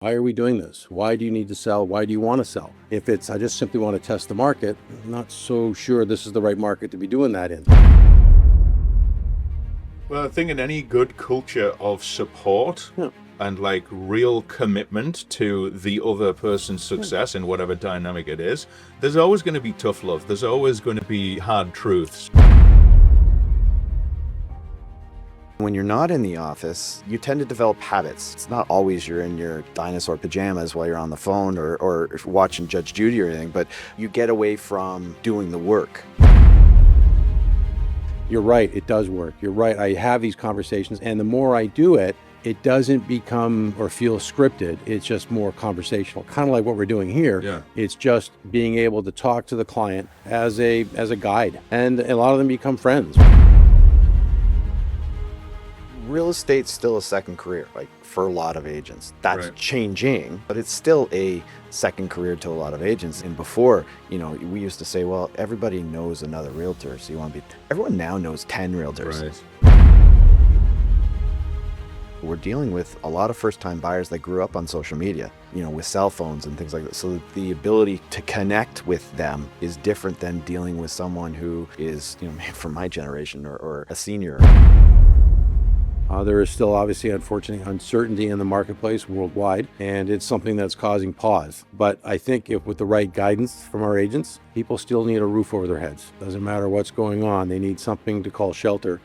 Why are we doing this? Why do you need to sell? Why do you want to sell? If it's, I just simply want to test the market, I'm not so sure this is the right market to be doing that in. Well, I think in any good culture of support and like real commitment to the other person's success in whatever dynamic it is, there's always going to be tough love. There's always going to be hard truths. When you're not in the office, you tend to develop habits. It's not always you're in your dinosaur pajamas while you're on the phone or watching Judge Judy or anything, but you get away from doing the work. You're right, it does work. You're right, I have these conversations, and the more I do it, it doesn't become or feel scripted. It's just more conversational, kind of like what we're doing here. Yeah. It's just being able to talk to the client as a guide, and a lot of them become friends. Real estate's still a second career, like for a lot of agents. That's Right. changing, but it's still a second career to a lot of agents. And before, we used to say, well, everybody knows another realtor, so you want to be, everyone now knows 10 realtors. Right. We're dealing with a lot of first-time buyers that grew up on social media, with cell phones and things like that. So the ability to connect with them is different than dealing with someone who is, from my generation or a senior. There is still obviously, unfortunately, uncertainty in the marketplace worldwide, and it's something that's causing pause. But I think if with the right guidance from our agents, people still need a roof over their heads. Doesn't matter what's going on, they need something to call shelter.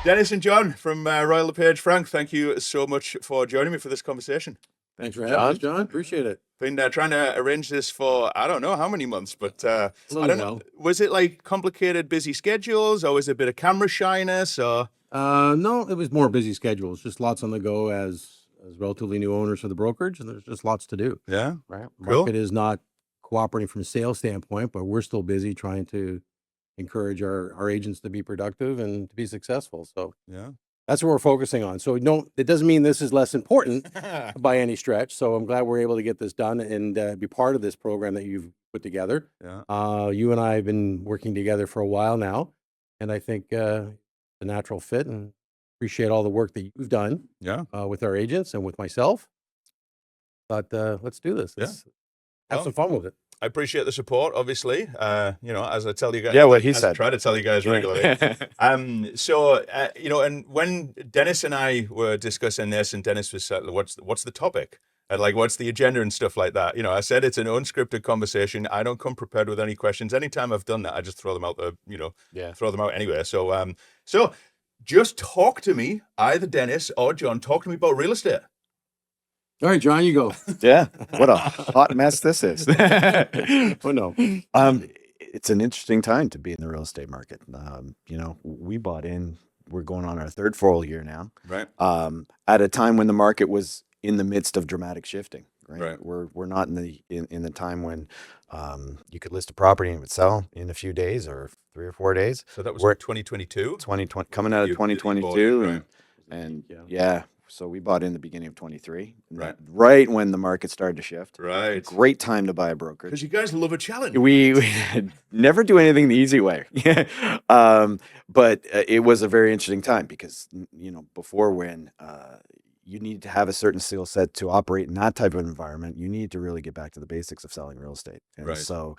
Dennis and John from Royal LePage Frank, thank you so much for joining me for this conversation. Thanks for having us, John. Appreciate it. Been trying to arrange this for, I don't know how many months, but I little don't know. while. Was it like complicated, busy schedules, or was it a bit of camera shyness, or? No, it was more busy schedules, just lots on the go as relatively new owners for the brokerage, and there's just lots to do. Yeah. Right. Cool. Market is not cooperating from a sales standpoint, but we're still busy trying to encourage our agents to be productive and to be successful. So Yeah. that's what we're focusing on. So no, it doesn't mean this is less important by any stretch. So I'm glad we're able to get this done and be part of this program that you've put together. Yeah. You and I have been working together for a while now, and I think a natural fit, and appreciate all the work that you've done Yeah. with our agents and with myself. But let's do this. Yeah. Let's have Well, some fun with it. I appreciate the support, obviously. As I tell you guys, Yeah, what he as I said. try to tell you guys regularly. And when Dennis and I were discussing this, and Dennis was like, what's the topic? And like, what's the agenda and stuff like that? I said it's an unscripted conversation. I don't come prepared with any questions. Anytime I've done that, I just throw them out there, throw them out anyway. So just talk to me, either Dennis or John, talk to me about real estate. All right, John, you go. Yeah, what a hot mess this is. Oh no. It's an interesting time to be in the real estate market. We bought in, we're going on our third full year now, Right. at a time when the market was in the midst of dramatic shifting. Right. We're not in the time when you could list a property and it would sell in a few days or 3 or 4 days. So that was We're 2022. 2020 coming out of You bought it, 2022 right. and Yeah. yeah. So we bought in the beginning of 23, Right. when the market started to shift. Right. Great time to buy a brokerage. Because you guys love a challenge. We never do anything the easy way. But it was a very interesting time because, before when you need to have a certain skill set to operate in that type of environment, you need to really get back to the basics of selling real estate. And Right. so,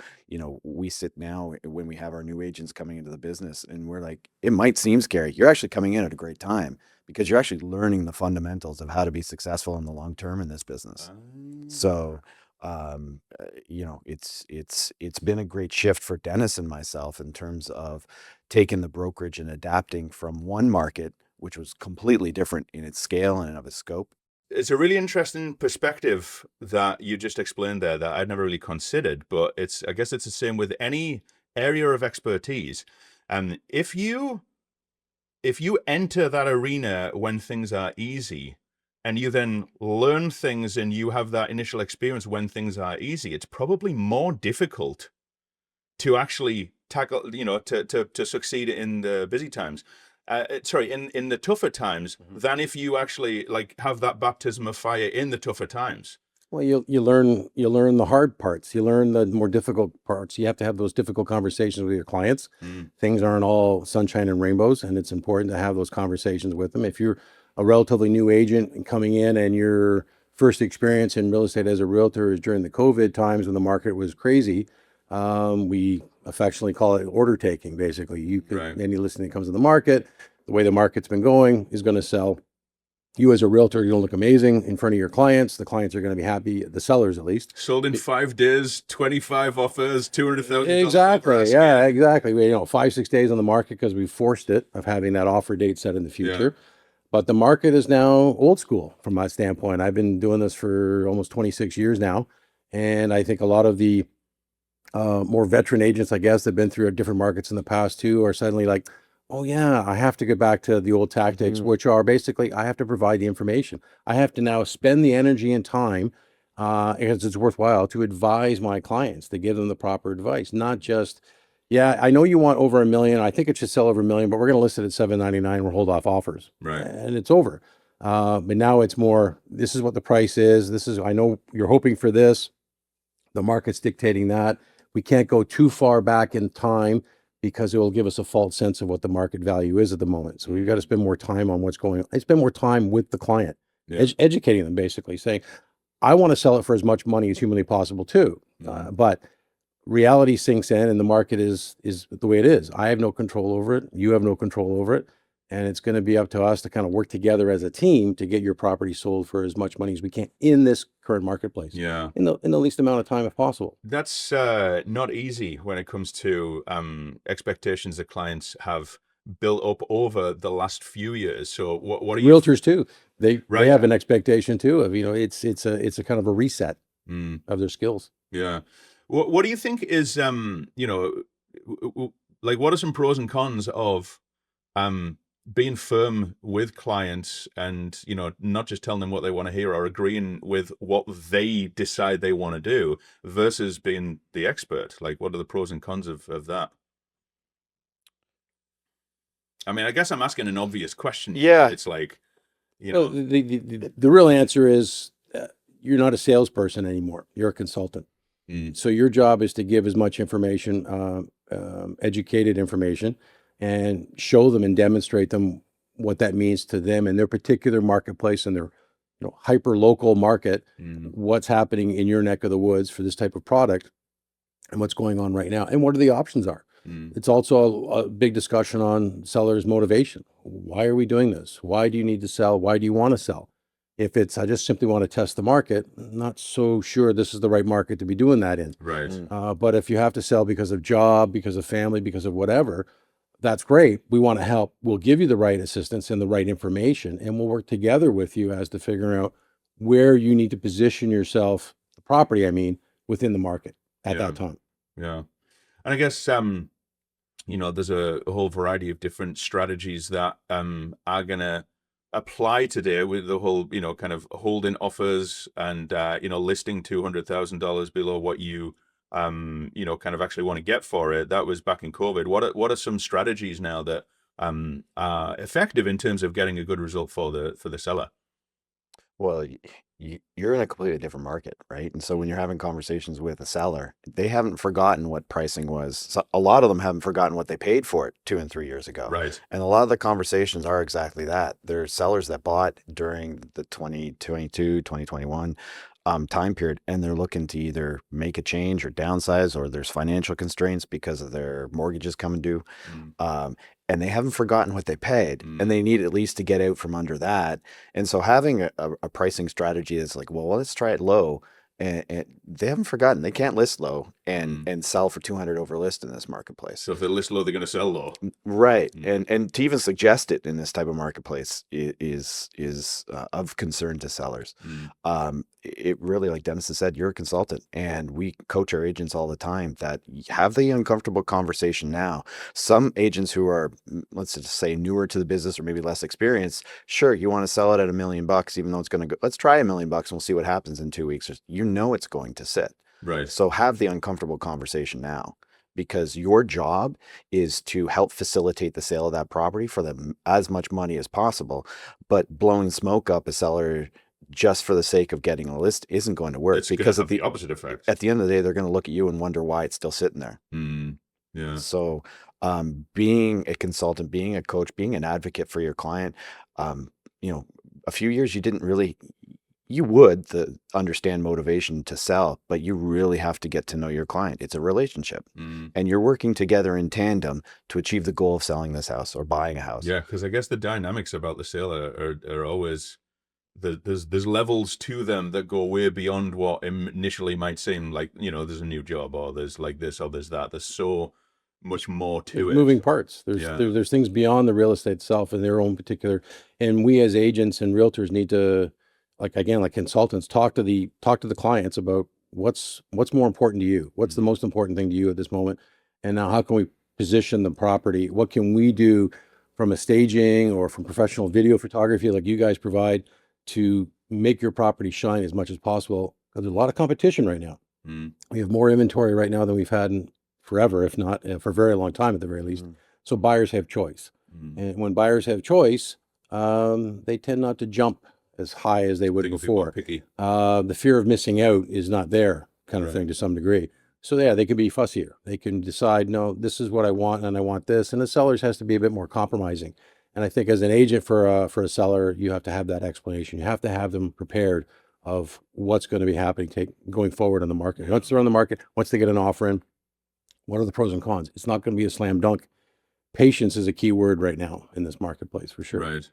we sit now when we have our new agents coming into the business and we're like, it might seem scary. You're actually coming in at a great time because you're actually learning the fundamentals of how to be successful in the long term in this business. So, it's been a great shift for Dennis and myself in terms of taking the brokerage and adapting from one market, which was completely different in its scale and of its scope. It's a really interesting perspective that you just explained there that I'd never really considered, but I guess it's the same with any area of expertise. If you enter that arena when things are easy, and you then learn things and you have that initial experience when things are easy, it's probably more difficult to actually tackle, to succeed in the busy times. In the tougher times than if you actually like have that baptism of fire in the tougher times. Well, you learn the hard parts. You learn the more difficult parts. You have to have those difficult conversations with your clients. Mm, Things aren't all sunshine and rainbows, and it's important to have those conversations with them. If you're a relatively new agent and coming in and your first experience in real estate as a realtor is during the COVID times when the market was crazy, we affectionately call it order taking. Basically, right. any listing that comes in the market, the way the market's been going is going to sell. You as a realtor, you're gonna look amazing in front of your clients. The clients are gonna be happy, the sellers at least. Sold in 5 days, 25 offers, $200,000 over Exactly. Yeah, asking. exactly. 5, 6 days on the market because we forced it of having that offer date set in the Yeah. future. But the market is now old school from my standpoint. I've been doing this for almost 26 years now. And I think a lot of the more veteran agents, I guess, that have been through different markets in the past too, are suddenly like, oh yeah, I have to get back to the old tactics, Mhm. which are basically I have to provide the information. I have to now spend the energy and time, because it's worthwhile to advise my clients, to give them the proper advice, not just, yeah, I know you want over 1 million. I think it should sell over 1 million, but we're going to list it at 799. We'll hold off offers, Right. and it's over. But now it's more. This is what the price is. This is. I know you're hoping for this. The market's dictating that. We can't go too far back in time because it will give us a false sense of what the market value is at the moment. So we've got to spend more time on what's going on. I spend more time with the client, Yeah. educating them, basically saying, I want to sell it for as much money as humanly possible too. Mhm. But reality sinks in and the market is the way it is. I have no control over it. You have no control over it. And it's going to be up to us to kind of work together as a team to get your property sold for as much money as we can in this current marketplace, Yeah. in the least amount of time if possible. That's not easy when it comes to expectations that clients have built up over the last few years. So what are you Realtors too, they right? have an expectation too of, it's a kind of a reset Mm, of their skills. yeah. What do you think is like what are some pros and cons of um being firm with clients and not just telling them what they want to hear or agreeing with what they decide they want to do versus being the expert? Like what are the pros and cons of that? I mean, I guess I'm asking an obvious question here, but Yeah. it's like, Well, the real answer is, you're not a salesperson anymore. You're a consultant. mm, So your job is to give as much information, educated information, and show them and demonstrate them what that means to them in their particular marketplace and their, hyper local market. mm, What's happening in your neck of the woods for this type of product, and what's going on right now, and what are the options are. mm, It's also a big discussion on sellers' motivation. Why are we doing this? Why do you need to sell? Why do you want to sell? If it's, I just simply want to test the market, not so sure this is the right market to be doing that in. right. Mm. But if you have to sell because of job, because of family, because of whatever, that's great. We want to help. We'll give you the right assistance and the right information, and we'll work together with you as to figure out where you need to position yourself, the property, I mean, within the market at Yeah, that time. yeah. And I guess there's a whole variety of different strategies that are gonna apply today with the whole, kind of holding offers and listing $200,000 below what you kind of actually want to get for it. That was back in COVID. What are some strategies now that are effective in terms of getting a good result for the seller? Well, you're in a completely different market, right? And so when you're having conversations with a seller, they haven't forgotten what pricing was. So a lot of them haven't forgotten what they paid for it 2 and 3 years ago. Right. And a lot of the conversations are exactly that. There are sellers that bought during the 2022, 2021 time period, and they're looking to either make a change or downsize, or there's financial constraints because of their mortgages coming due. Mm, Um, and they haven't forgotten what they paid, mm, and they need at least to get out from under that. And so having a pricing strategy that's like, well, let's try it low. And they haven't forgotten they can't list low mm. and sell for 200 over list in this marketplace. So if they list low, they're going to sell low. Right. Mm, And to even suggest it in this type of marketplace is of concern to sellers. mm, It really, like Dennis has said, you're a consultant, and we coach our agents all the time that have the uncomfortable conversation now. Some agents who are, let's just say, newer to the business or maybe less experienced, sure, you want to sell it at $1 million, even though it's going to go, let's try $1 million and we'll see what happens in 2 weeks. It's going to sit. right. So have the uncomfortable conversation now, because your job is to help facilitate the sale of that property for them as much money as possible. But blowing smoke up a seller just for the sake of getting a list isn't going to work, It's going because to have the opposite effect. at the end of the day, they're going to look at you and wonder why it's still sitting there. Yeah. So, being a consultant, being a coach, being an advocate for your client, a few years you would understand motivation to sell, but you really have to get to know your client. It's a relationship, and you're working together in tandem to achieve the goal of selling this house or buying a house. Yeah, because I guess the dynamics about the sale are always there's levels to them that go way beyond what initially might seem like. There's a new job, or there's like this, or there's that. There's so much more to it. Moving parts. Yeah. There's things beyond the real estate itself and their own particular, and we as agents and realtors need to, like consultants, talk to the clients about what's more important to you, what's the most important thing to you at this moment, and now how can we position the property? What can we do from a staging or from professional video photography like you guys provide to make your property shine as much as possible? Because there's a lot of competition right now. We have more inventory right now than we've had in forever, if not for a very long time at the very least. So buyers have choice. And when buyers have choice, they tend not to jump as high as they would before. Picky. The fear of missing out is not there, kind of thing, to some degree. So yeah, they can be fussier. They can decide, no, this is what I want and I want this. And the sellers has to be a bit more compromising. And I think as an agent for a seller, you have to have that explanation. You have to have them prepared of what's going to be happening going forward on the market. Once they're on the market, once they get an offer in, what are the pros and cons? It's not going to be a slam dunk. Patience is a key word right now in this marketplace, for sure. Right.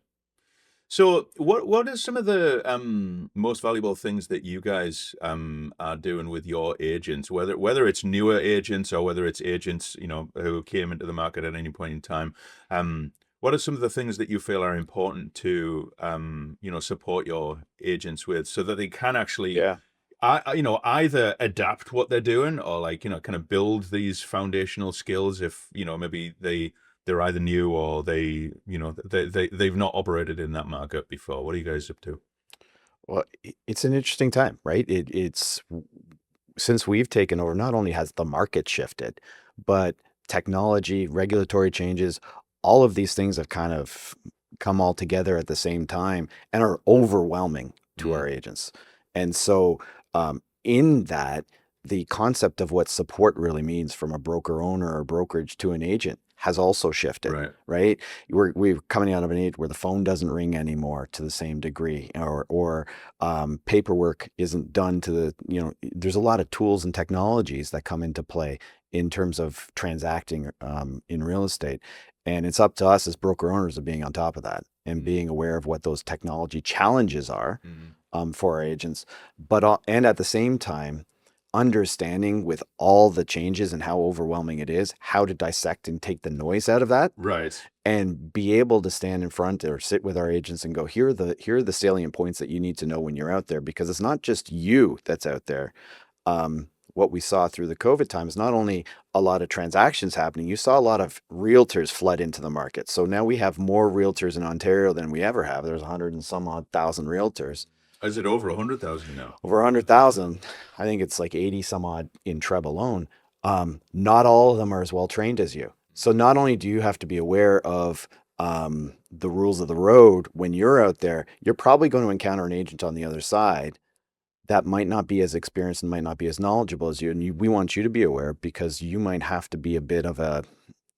So what are some of the most valuable things that you guys are doing with your agents, whether it's newer agents or whether it's agents, who came into the market at any point in time? What are some of the things that you feel are important to, support your agents with, so that they can actually, either adapt what they're doing, or kind of build these foundational skills if, maybe they're either new or they've not operated in that market before. What are you guys up to? Well, it's an interesting time, right? It's since we've taken over, not only has the market shifted, but technology, regulatory changes, all of these things have kind of come all together at the same time and are overwhelming to our agents. And so, in that, the concept of what support really means from a broker owner or brokerage to an agent has also shifted, right? We're coming out of an age where the phone doesn't ring anymore to the same degree, or paperwork isn't done to the, there's a lot of tools and technologies that come into play in terms of transacting in real estate. And it's up to us as broker owners of being on top of that and being aware of what those technology challenges are for our agents, and at the same time, understanding with all the changes and how overwhelming it is, how to dissect and take the noise out of that, right? And be able to stand in front or sit with our agents and go, here are the salient points that you need to know when you're out there, because it's not just you that's out there. What we saw through the COVID time is not only a lot of transactions happening, you saw a lot of realtors flood into the market. So now we have more realtors in Ontario than we ever have. There's 100 and some odd thousand realtors. Is it over 100,000 now? Over 100,000. I think it's like 80 some odd in Treb alone. Not all of them are as well trained as you. So not only do you have to be aware of the rules of the road when you're out there, you're probably going to encounter an agent on the other side that might not be as experienced and might not be as knowledgeable as you. And we want you to be aware, because you might have to be a bit of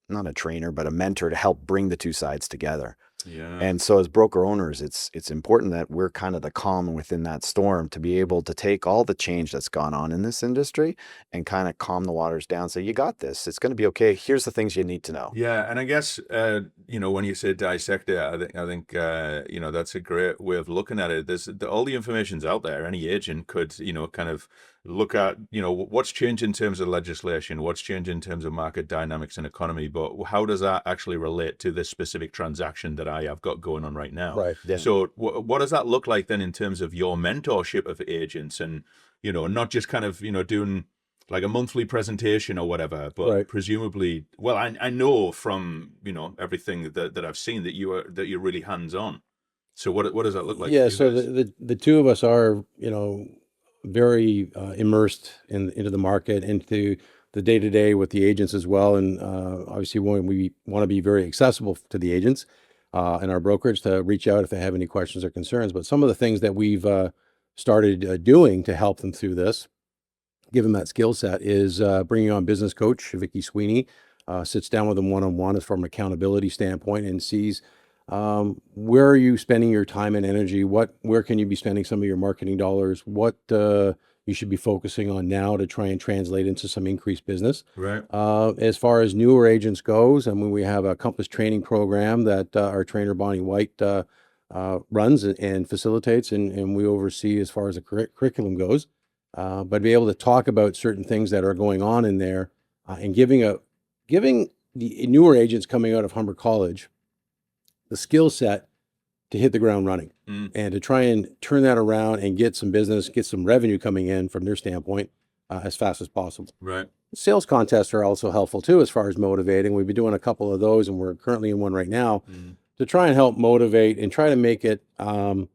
not a trainer, but a mentor to help bring the two sides together. Yeah. And so as broker owners, it's important that we're kind of the calm within that storm, to be able to take all the change that's gone on in this industry and kind of calm the waters down. So you got this. It's going to be okay. Here's the things you need to know. Yeah, and I guess when you say dissect it, I think that's a great way of looking at it. All the information's out there. Any agent could kind of look at what's changed in terms of legislation, what's changed in terms of market dynamics and economy, but how does that actually relate to this specific transaction that I have got going on right now? Right. Yeah. So what does that look like then in terms of your mentorship of agents, and not just kind of doing like a monthly presentation or whatever, but presumably, well, I know from everything that I've seen that you're really hands on. So what does that look like? Yeah. So the two of us are very immersed into the market, into the day to day with the agents as well, and obviously when we want to be very accessible to the agents, in our brokerage to reach out if they have any questions or concerns. But some of the things that we've started doing to help them through this, give them that skill set, is bringing on business coach Vicky Sweeney, sits down with them one-on-one as from an accountability standpoint and sees where are you spending your time and energy? Where can you be spending some of your marketing dollars? What you should be focusing on now to try and translate into some increased business. Right. As far as newer agents goes, I mean, we have a Compass training program that our trainer Bonnie White runs and facilitates, and we oversee as far as the curriculum goes. But be able to talk about certain things that are going on in there, and giving the newer agents coming out of Humber College the skill set to hit the ground running and to try and turn that around and get some business, get some revenue coming in from their standpoint as fast as possible. Right. Sales contests are also helpful too, as far as motivating. We've been doing a couple of those, and we're currently in one right now to try and help motivate and try to make it a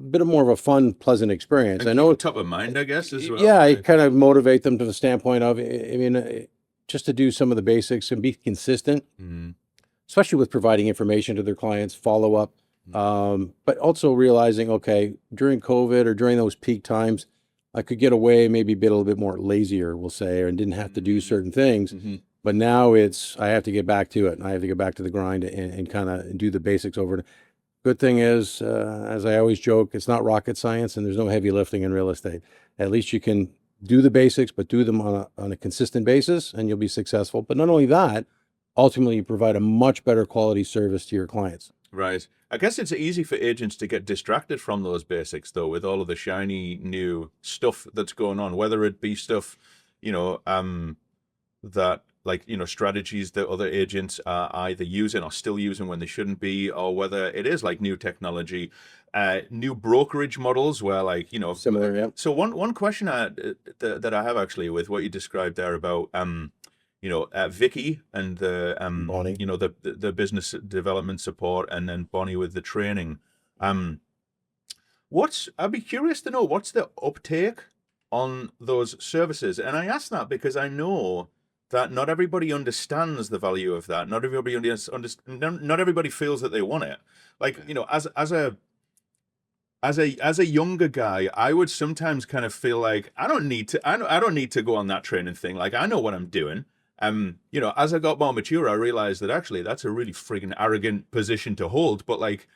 bit of more of a fun, pleasant experience. And I know top of mind, I guess, as well. Yeah, I kind of motivate them to the standpoint of, I mean, just to do some of the basics and be consistent, especially with providing information to their clients, follow up, but also realizing, okay, during COVID or during those peak times, I could get away, maybe be a little bit more lazier, we'll say, and didn't have to do certain things. But now I have to get back to it, and I have to get back to the grind and kind of do the basics over. Good thing is, as I always joke, it's not rocket science, and there's no heavy lifting in real estate. At least you can do the basics, but do them on a consistent basis, and you'll be successful. But not only that, ultimately you provide a much better quality service to your clients. Right. I guess it's easy for agents to get distracted from those basics, though, with all of the shiny new stuff that's going on, whether it be stuff, that, like, strategies that other agents are either using or still using when they shouldn't be, or whether it is like new technology, new brokerage models where, like, Similar, yeah. So one question that I have actually with what you described there about Vicky and the Bonnie. the business development support, and then Bonnie with the training. I'd be curious to know what's the uptake on those services. And I ask that because I know that not everybody understands the value of that. Not everybody not everybody feels that they want it. Like, as a younger guy, I would sometimes kind of feel like I don't need to go on that training thing. Like, I know what I'm doing. As I got more mature, I realized that actually that's a really friggin' arrogant position to hold. But, like,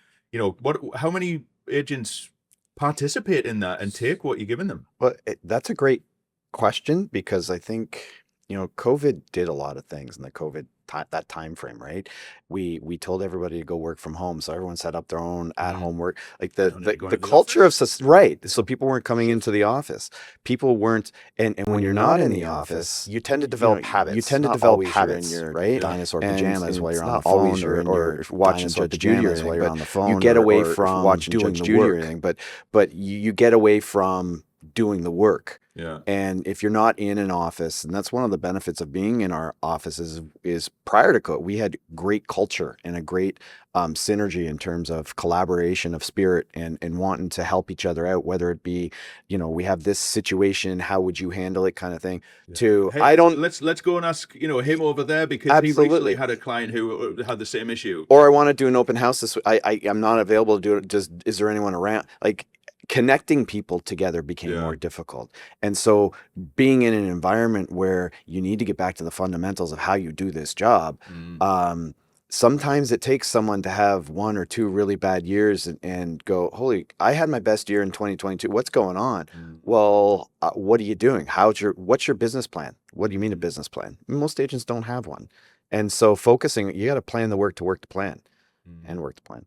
how many agents participate in that and take what you're giving them? Well, that's a great question, because I think, COVID did a lot of things in the COVID that time frame, right? We told everybody to go work from home, so everyone set up their own at-home work. Like the culture of right. So people weren't coming into the office. People weren't, and when you're not in the office, you tend to develop habits. You tend to develop habits, in your right? Dinosaur pajamas while you're on the phone, or watching Judge Judy while you're on the phone. You get away from watching Judge Judy or anything, but you get away from doing the work. Yeah. And if you're not in an office, and that's one of the benefits of being in our offices, is prior to COVID, we had great culture and a great synergy in terms of collaboration of spirit and wanting to help each other out, whether it be, we have this situation, how would you handle it, kind of thing. Yeah. Hey, let's go and ask, him over there, because Absolutely. he recently had a client who had the same issue. Or I want to do an open house this week. I'm not available to do it. Is there anyone around? Like, connecting people together became more difficult. And so being in an environment where you need to get back to the fundamentals of how you do this job, sometimes it takes someone to have one or two really bad years and go, holy, I had my best year in 2022. What's going on? Well, what are you doing? What's your business plan? What do you mean a business plan? Most agents don't have one. And so focusing, you got to plan the work to plan and work to plan.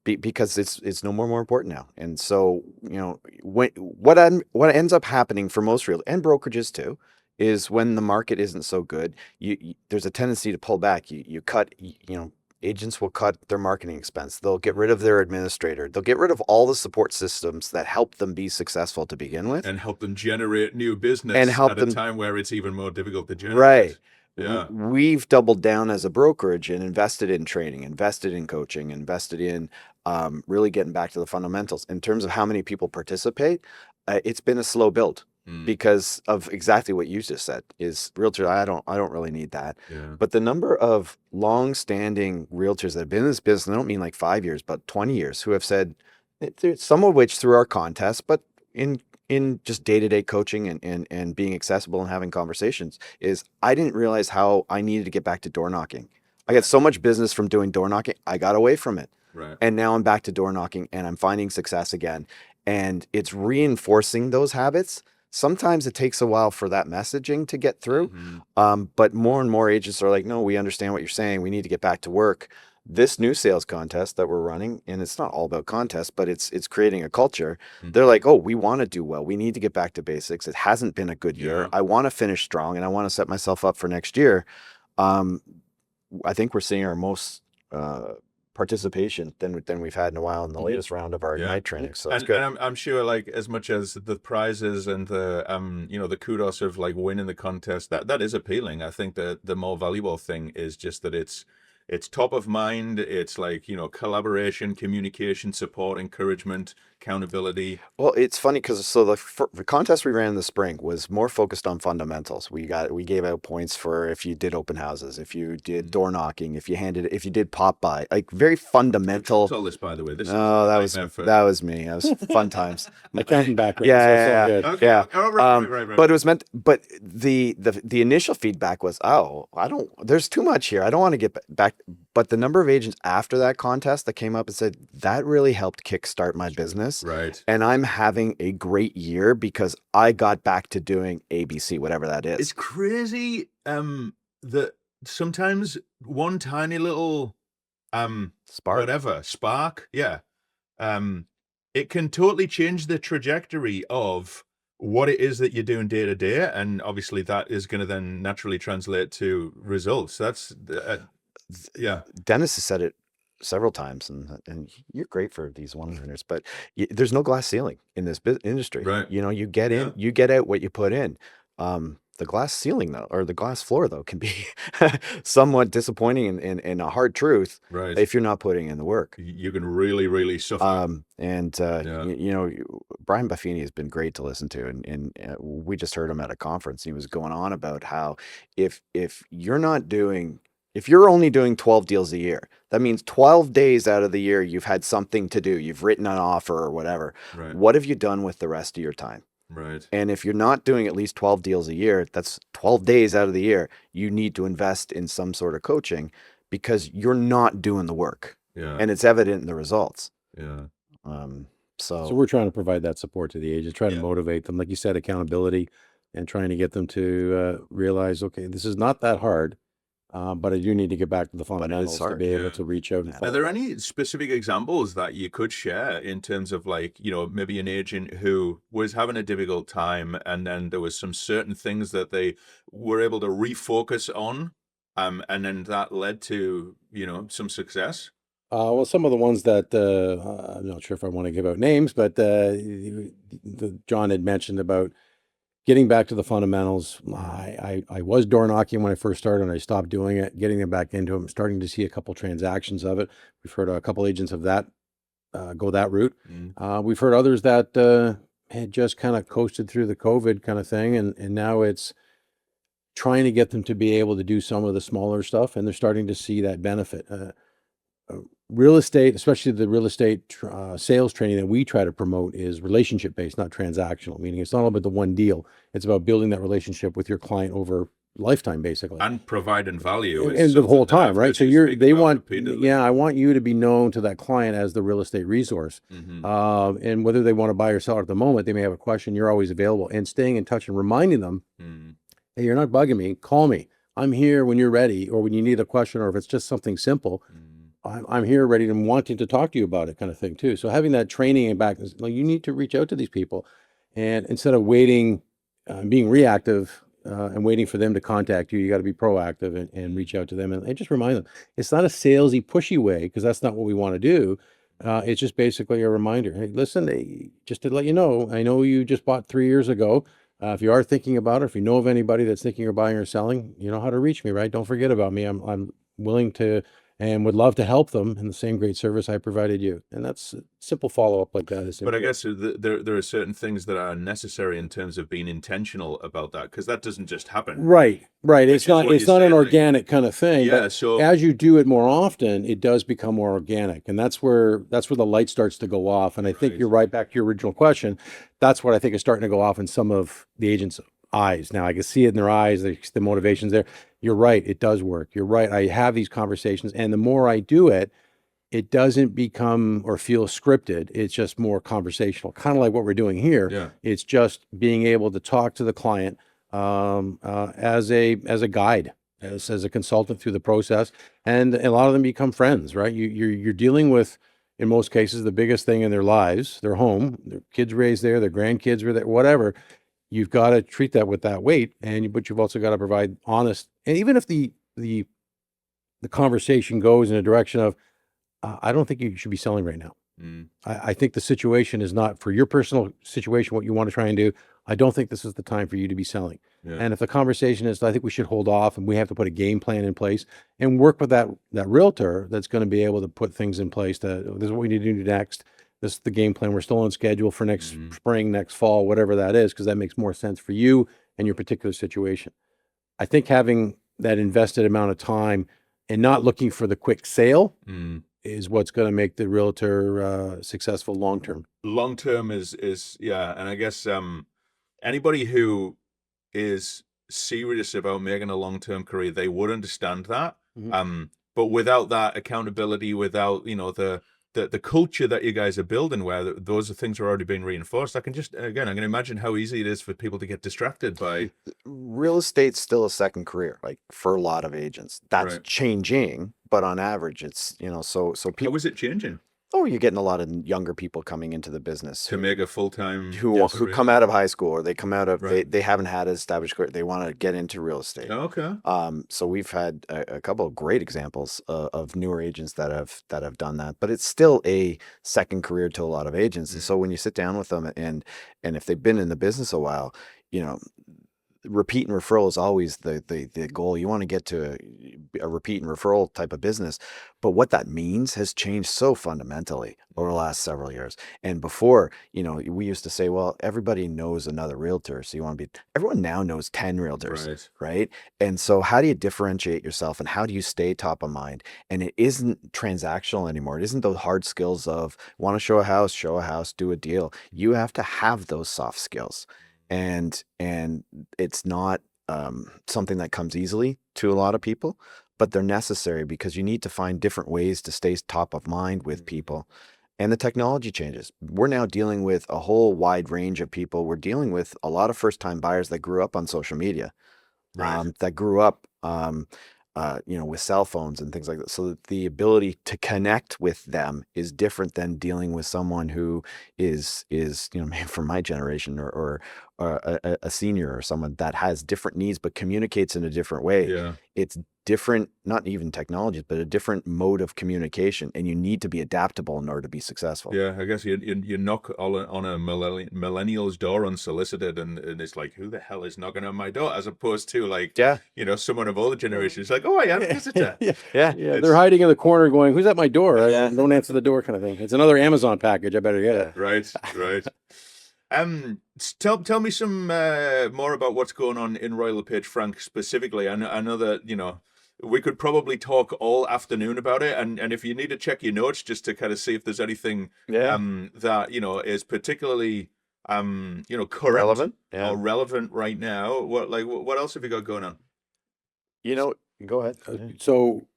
Because it's no more important now. And so, what ends up happening for most real and brokerages too, is when the market isn't so good, there's a tendency to pull back. You cut, agents will cut their marketing expense. They'll get rid of their administrator. They'll get rid of all the support systems that help them be successful to begin with. And help them generate new business and help at them, a time where it's even more difficult to generate. Right. Yeah. We've doubled down as a brokerage and invested in training, invested in coaching, invested in really getting back to the fundamentals. In terms of how many people participate, it's been a slow build. Mm. because of exactly what you just said. Is realtor, I don't really need that. Yeah. But the number of long-standing realtors that have been in this business, I don't mean like 5 years, but 20 years, who have said, some of which through our contest, but in just day-to-day coaching and being accessible and having conversations, is I didn't realize how I needed to get back to door knocking. I got so much business from doing door knocking, I got away from it. Right. And now I'm back to door knocking and I'm finding success again. And it's reinforcing those habits. Sometimes it takes a while for that messaging to get through. But more and more agents are like, no, we understand what you're saying. We need to get back to work. This new sales contest that we're running, and it's not all about contests, but it's creating a culture. They're like, oh, we want to do well. We need to get back to basics. It hasn't been a good year. Yeah. I want to finish strong and I want to set myself up for next year. I think we're seeing our most participation than we've had in a while in the latest round of our Yeah. Ignite training. So it's And, good. and I'm sure, like, as much as the prizes and the the kudos of like winning the contest, that is appealing. I think that the more valuable thing is just that it's top of mind. It's like, collaboration, communication, support, encouragement, accountability. Well, it's funny because the contest we ran in the spring was more focused on fundamentals. We gave out points for if you did open houses, if you did door knocking, if you did pop by, like very fundamental. All this, by the way. This is Oh, that was nightmare for- that was me. That was fun times. My accounting background. Yeah, so it's all yeah, good. Okay. Yeah. Oh, right. But it was meant. But the initial feedback was, oh, there's too much here. I don't want to get back. But the number of agents after that contest that came up and said that really helped kickstart my business. Right. And I'm having a great year because I got back to doing ABC, whatever that is. It's crazy that sometimes one tiny little spark, yeah, it can totally change the trajectory of what it is that you're doing day to day, and obviously that is going to then naturally translate to results. That's yeah. Dennis has said it several times, and you're great for these one-liners, but there's no glass ceiling in this industry. Right. You get in, you get out what you put in. The glass ceiling though, or the glass floor though, can be somewhat disappointing and a hard truth Right. if you're not putting in the work. You can really suffer. Brian Buffini has been great to listen to, and we just heard him at a conference. He was going on about how if you're only doing 12 deals a year, that means 12 days out of the year you've had something to do. You've written an offer or whatever. Right. What have you done with the rest of your time? Right. And if you're not doing at least 12 deals a year, that's 12 days out of the year. You need to invest in some sort of coaching because you're not doing the work. Yeah. And it's evident in the results. Yeah. So we're trying to provide that support to the agents, trying Yeah. to motivate them, like you said, accountability, and trying to get them to realize, okay, this is not that hard, but I do need to get back to the fundamentals to hard, be able yeah. to reach out and Are follow. there any specific examples that you could share in terms of, like, maybe an agent who was having a difficult time and then there was some certain things that they were able to refocus on, and then that led to, some success? Well, some of the ones that I'm not sure if I want to give out names, but John had mentioned about getting back to the fundamentals. I was door knocking when I first started, and I stopped doing it. Getting them back into it, starting to see a couple transactions of it. We've heard a couple agents of that go that route. We've heard others that had just kind of coasted through the COVID kind of thing, and now it's trying to get them to be able to do some of the smaller stuff, and they're starting to see that benefit. Real estate, especially the real estate sales training that we try to promote, is relationship based, not transactional. Meaning, it's not all about the one deal. It's about building that relationship with your client over lifetime, basically, And providing value. and is the whole something that time, I've right? heard So you speak they about want, repeatedly. yeah, I want you to be known to that client as the real estate resource. And whether they want to buy or sell at the moment, they may have a question. You're always available, and staying in touch and reminding them, hey, you're not bugging me. Call me. I'm here when you're ready, or when you need a question, or if it's just something simple. I'm here ready and wanting to talk to you about it, kind of thing too. So having that training and back, like, you need to reach out to these people, and instead of waiting, being reactive and waiting for them to contact you, you got to be proactive and reach out to them and just remind them. It's not a salesy, pushy way, because that's not what we want to do. It's just basically a reminder. Hey, listen, just to let you know, I know you just bought 3 years ago. If you are thinking about it, if you know of anybody that's thinking of buying or selling, you know how to reach me, right? Don't forget about me. I'm willing to and would love to help them in the same great service I provided you. And that's a simple follow-up like that. But I guess there are certain things that are necessary in terms of being intentional about that, because that doesn't just happen. Right. Which It's is not what it's you're not an saying, like- organic kind of thing. Yeah, But so as you do it more often, it does become more organic. And that's where the light starts to go off. And I think Right. you're right back to your original question. That's what I think is starting to go off in some of the agents' eyes. Now I can see it in their eyes, the motivation's there. You're right, it does work. You're right. I have these conversations, and the more I do it, it doesn't become or feel scripted. It's just more conversational, kind of like what we're doing here. yeah, It's just being able to talk to the client as a guide, as a consultant through the process, and a lot of them become friends. Right? You're dealing with, in most cases, the biggest thing in their lives, their home, their kids raised there, their grandkids were there, whatever. You've got to treat that with that weight, but you've also got to provide honest. And even if the conversation goes in a direction of, I don't think you should be selling right now. mm, I think the situation is not for your personal situation, what you want to try and do. I don't think this is the time for you to be selling. yeah, And if the conversation is, I think we should hold off and we have to put a game plan in place and work with that realtor that's going to be able to put things in place this is what we need to do next. This is the game plan. We're still on schedule for next Mhm. spring, next fall, whatever that is, because that makes more sense for you and your particular situation. I think having that invested amount of time and not looking for the quick sale mm. is what's going to make the realtor successful long term. Long term is yeah, and I guess anybody who is serious about making a long term career, they would understand that. Mhm. But without that accountability, without the culture that you guys are building, where those things are already being reinforced, I can imagine how easy it is for people to get distracted by. Real estate's still a second career, like for a lot of agents. That's Right. changing, but on average, it's so How people. is it changing Oh, you're getting a lot of younger people coming into the business to make a full-time? who come out of high school, or they come out of Right. they haven't had an established career. They want to get into real estate. Okay. So we've had a couple of great examples of newer agents that have done that, but it's still a second career to a lot of agents. And so when you sit down with them and if they've been in the business a while, you know, repeat and referral is always the goal. You want to get to a repeat and referral type of business, but what that means has changed so fundamentally over the last several years. And before, we used to say, well, everybody knows another realtor, so everyone now knows 10 realtors, Right. right? And so how do you differentiate yourself and how do you stay top of mind? And it isn't transactional anymore. It isn't those hard skills of want to show a house, do a deal. You have to have those soft skills. And it's not something that comes easily to a lot of people, but they're necessary because you need to find different ways to stay top of mind with people. And the technology changes. We're now dealing with a whole wide range of people. We're dealing with a lot of first-time buyers that grew up on social media, Right. that grew up with cell phones and things like that. So that the ability to connect with them is different than dealing with someone who is maybe from my generation or a senior or someone that has different needs but communicates in a different way. Yeah. It's different, not even technologies, but a different mode of communication, and you need to be adaptable in order to be successful. Yeah, I guess you knock on a millennial's door unsolicited, and it's like, who the hell is knocking on my door? As opposed to like, Yeah. Someone of older generations, like, oh, I am a visitor. Yeah. Yeah, It's- they're hiding in the corner going, who's at my door? Yeah. Don't answer the door kind of thing. It's another Amazon package. I better get it. Right. Tell me some more about what's going on in Royal LePage Frank specifically. I know that we could probably talk all afternoon about it, and if you need to check your notes just to kind of see if there's anything that is particularly current Relevant. or relevant right now. What else have you got going on? Go ahead. So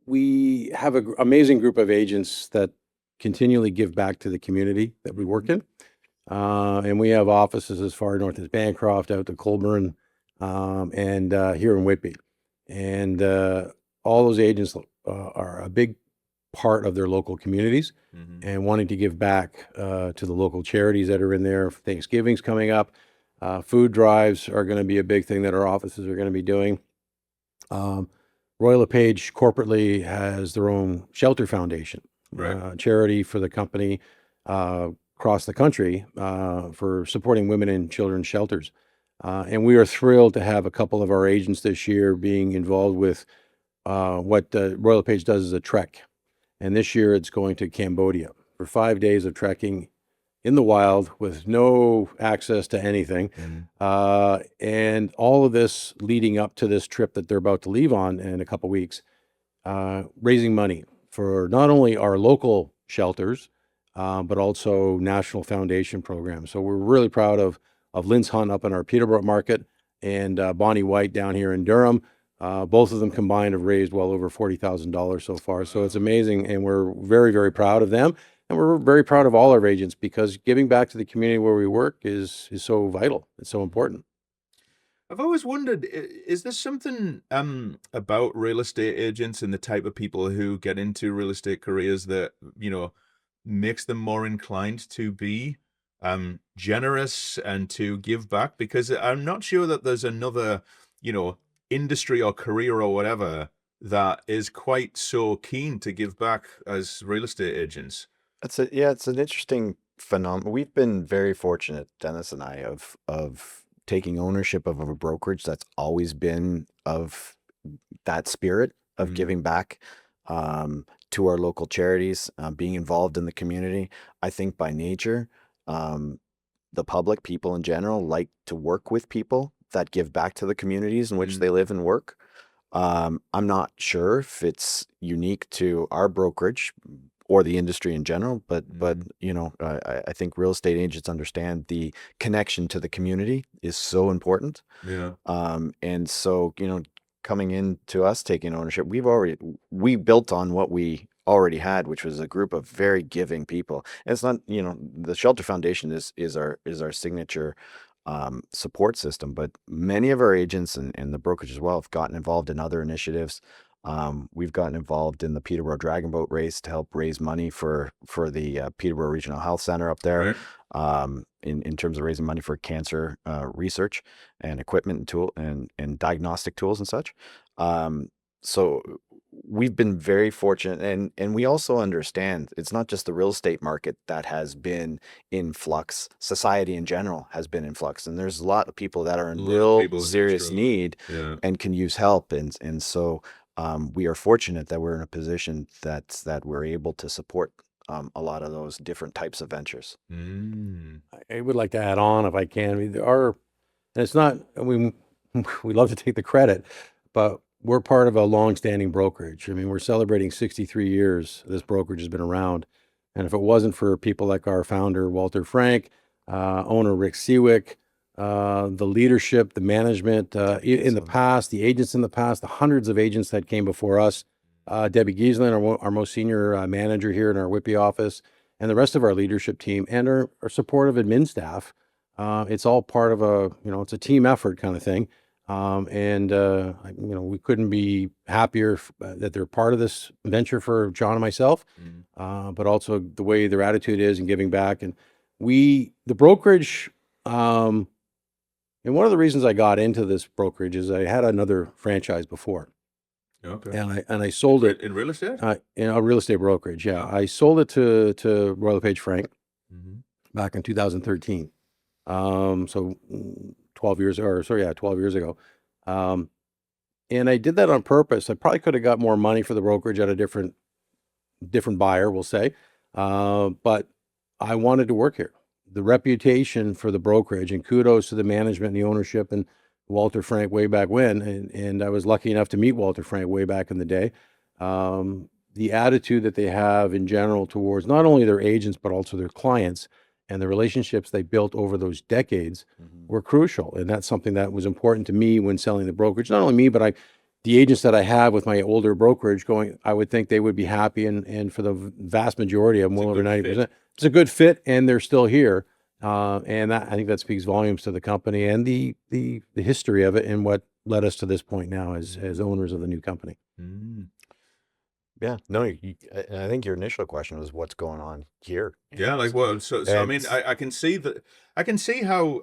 we have an amazing group of agents that continually give back to the community that we work in. And we have offices as far north as Bancroft, out to Colburn, and here in Whitby. And all those agents are a big part of their local communities and wanting to give back to the local charities that are in there. Thanksgiving's coming up. Food drives are going to be a big thing that our offices are going to be doing. Royal LePage corporately has their own shelter foundation, Right. charity for the company across the country for supporting women and children's shelters. And we are thrilled to have a couple of our agents this year being involved with what Royal LePage does is a trek. And this year it's going to Cambodia for 5 days of trekking in the wild with no access to anything. And all of this leading up to this trip that they're about to leave on in a couple weeks, raising money for not only our local shelters, but also national foundation programs. So we're really proud of Lynn's Hunt up in our Peterborough market and Bonnie White down here in Durham. Both of them combined have raised well over $40,000 so far. So it's amazing, and we're very, very proud of them. And we're very proud of all our agents because giving back to the community where we work is so vital. It's so important. I've always wondered, is there something about real estate agents and the type of people who get into real estate careers that, makes them more inclined to be generous and to give back? Because I'm not sure that there's another, industry or career or whatever that is quite so keen to give back as real estate agents. It's an interesting phenomenon. We've been very fortunate, Dennis and I, of taking ownership of a brokerage that's always been of that spirit of giving back to our local charities, being involved in the community. I think by nature, the public, people in general, like to work with people that give back to the communities in which they live and work. I'm not sure if it's unique to our brokerage or the industry in general, but I think real estate agents understand the connection to the community is so important. Yeah. And so, coming into us taking ownership, we built on what we already had, which was a group of very giving people. And it's not, the Shelter Foundation is our signature support system, but many of our agents and the brokerage as well have gotten involved in other initiatives. We've gotten involved in the Peterborough Dragon Boat Race to help raise money for the Peterborough Regional Health Center up there. Right. In terms of raising money for cancer research and equipment and tool and diagnostic tools and such. So we've been very fortunate, and we also understand it's not just the real estate market that has been in flux. Society in general has been in flux, and there's a lot of people that are in real serious need and can use help. And so we are fortunate that we're in a position that we're able to support a lot of those different types of ventures. I would like to add on if I can. I mean, and it's not, we love to take the credit, but we're part of a long-standing brokerage. I mean, we're celebrating 63 years this brokerage has been around. And if it wasn't for people like our founder, Walter Frank, owner Rick Seawick, the leadership, the management in the past, the agents in the past, the hundreds of agents that came before us, Debbie Giesland, our most senior manager here in our Whitby office, and the rest of our leadership team and our supportive admin staff. It's all part of it's a team effort kind of thing. We couldn't be happier that they're part of this venture for John and myself, but also the way their attitude is and giving back. And the brokerage, and one of the reasons I got into this brokerage is I had another franchise before. Okay. And I sold it in real estate? In a real estate brokerage. Yeah. I sold it to Royal LePage Frank back in 2013. So 12 years ago. And I did that on purpose. I probably could have got more money for the brokerage at a different buyer, we'll say. But I wanted to work here. The reputation for the brokerage, and kudos to the management and the ownership and Walter Frank way back when. And I was lucky enough to meet Walter Frank way back in the day. The attitude that they have in general towards not only their agents, but also their clients, and the relationships they built over those decades were crucial. And that's something that was important to me when selling the brokerage. Not only me, but the agents that I have with my older brokerage I would think they would be happy. And for the vast majority of them, well over 90%, it's a good fit and they're still here. And I think that speaks volumes to the company and the history of it and what led us to this point now as owners of the new company. Yeah, no, I think your initial question was what's going on here. Yeah, like well, so I mean, I can see that. I can see how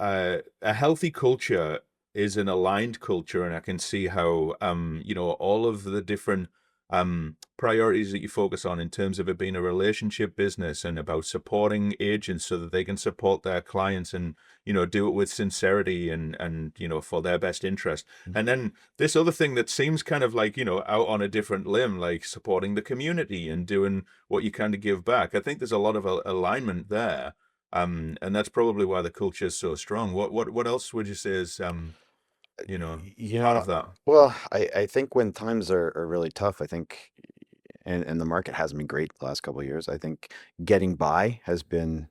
a healthy culture is an aligned culture, and I can see how all of the different priorities that you focus on in terms of it being a relationship business and about supporting agents so that they can support their clients and, do it with sincerity and, for their best interest. And then this other thing that seems kind of like, out on a different limb, like supporting the community and doing what you can to give back. I think there's a lot of alignment there. And that's probably why the culture is so strong. What else would you say is, part of that? Well, I think when times are really tough, I think, and the market hasn't been great the last couple of years, I think getting by has been,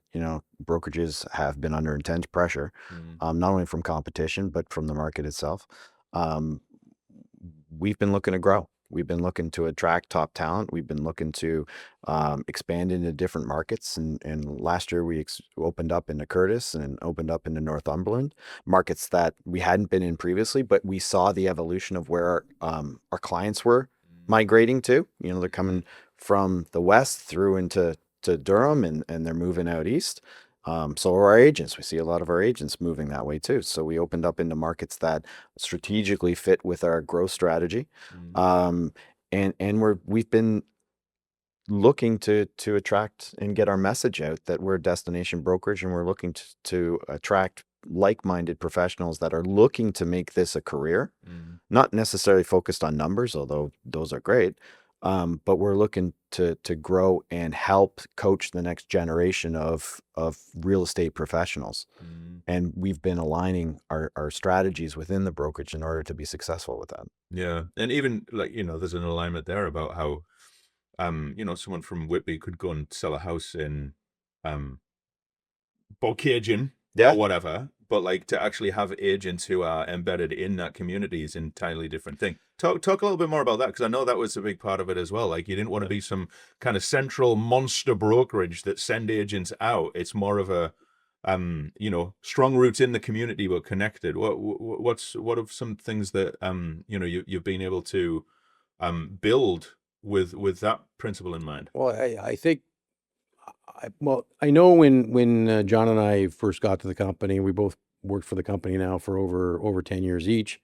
brokerages have been under intense pressure, not only from competition, but from the market itself. Um, we've been looking to grow. We've been looking to attract top talent. We've been looking to expand into different markets. And last year we opened up into Curtis and opened up into Northumberland, markets that we hadn't been in previously, but we saw the evolution of where our clients were migrating to. They're coming from the west through into Durham, and they're moving out east. So are our agents. We see a lot of our agents moving that way too. So we opened up into markets that strategically fit with our growth strategy. Um, and we've been looking to attract and get our message out that we're a destination brokerage, and we're looking to attract like-minded professionals that are looking to make this a career, not necessarily focused on numbers, although those are great. But we're looking to grow and help coach the next generation of real estate professionals. And we've been aligning our strategies within the brokerage in order to be successful with that. Yeah. And even like, there's an alignment there about how, someone from Whitby could go and sell a house in Boccagen Yeah. or whatever, but like to actually have agents who are embedded in that community is an entirely different thing. Talk a little bit more about that, because I know that was a big part of it as well. Like you didn't want to be some kind of central monster brokerage that send agents out. It's more of a strong roots in the community but connected. What are some things that you've been able to build with that principle in mind? Well, I think, I know when John and I first got to the company, we both worked for the company now for over 10 years each,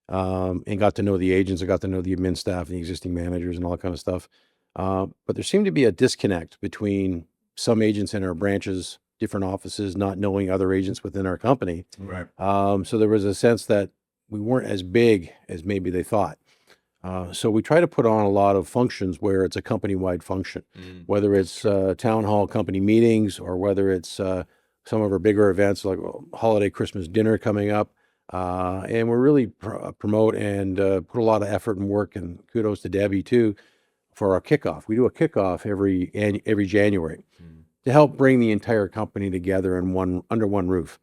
and got to know the agents. I got to know the admin staff and the existing managers and all that kind of stuff. But there seemed to be a disconnect between some agents in our branches, different offices, not knowing other agents within our company. Right. So there was a sense that we weren't as big as maybe they thought. So we try to put on a lot of functions where it's a company-wide function, whether it's town hall company meetings, or whether it's some of our bigger events like holiday Christmas dinner coming up. And we're really promote and put a lot of effort and work, and kudos to Debbie too, for our kickoff. We do a kickoff every January to help bring the entire company together in under one roof.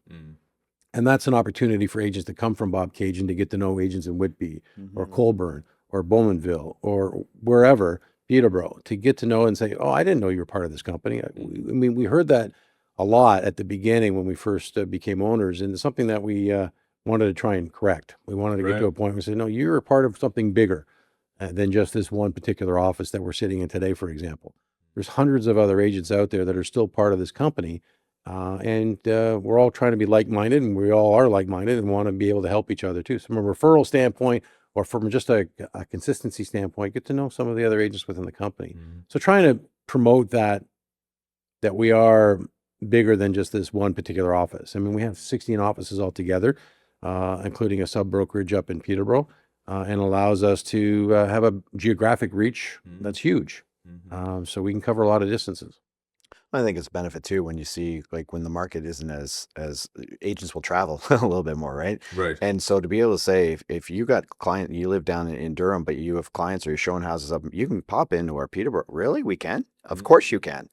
And that's an opportunity for agents to come from Bobcaygeon to get to know agents in Whitby or Colburn or Bowmanville or wherever, Peterborough, to get to know and say, oh, I didn't know you were part of this company. I mean, we heard that a lot at the beginning when we first became owners, and it's something that we wanted to try and correct. We wanted to get to a point where we said, no, you're a part of something bigger than just this one particular office that we're sitting in today, for example. There's hundreds of other agents out there that are still part of this company. And we're all trying to be like-minded, and we all are like-minded and want to be able to help each other too. So from a referral standpoint, or from just a consistency standpoint, get to know some of the other agents within the company. So trying to promote that we are bigger than just this one particular office. I mean, we have 16 offices altogether, including a sub-brokerage up in Peterborough, and allows us to have a geographic reach that's huge. So we can cover a lot of distances. I think it's a benefit too when you see, like, when the market isn't as agents will travel a little bit more, right? Right. And so to be able to say, if you got client, you live down in Durham, but you have clients or you're showing houses up, you can pop into our Peterborough. Really? We can? Of course you can.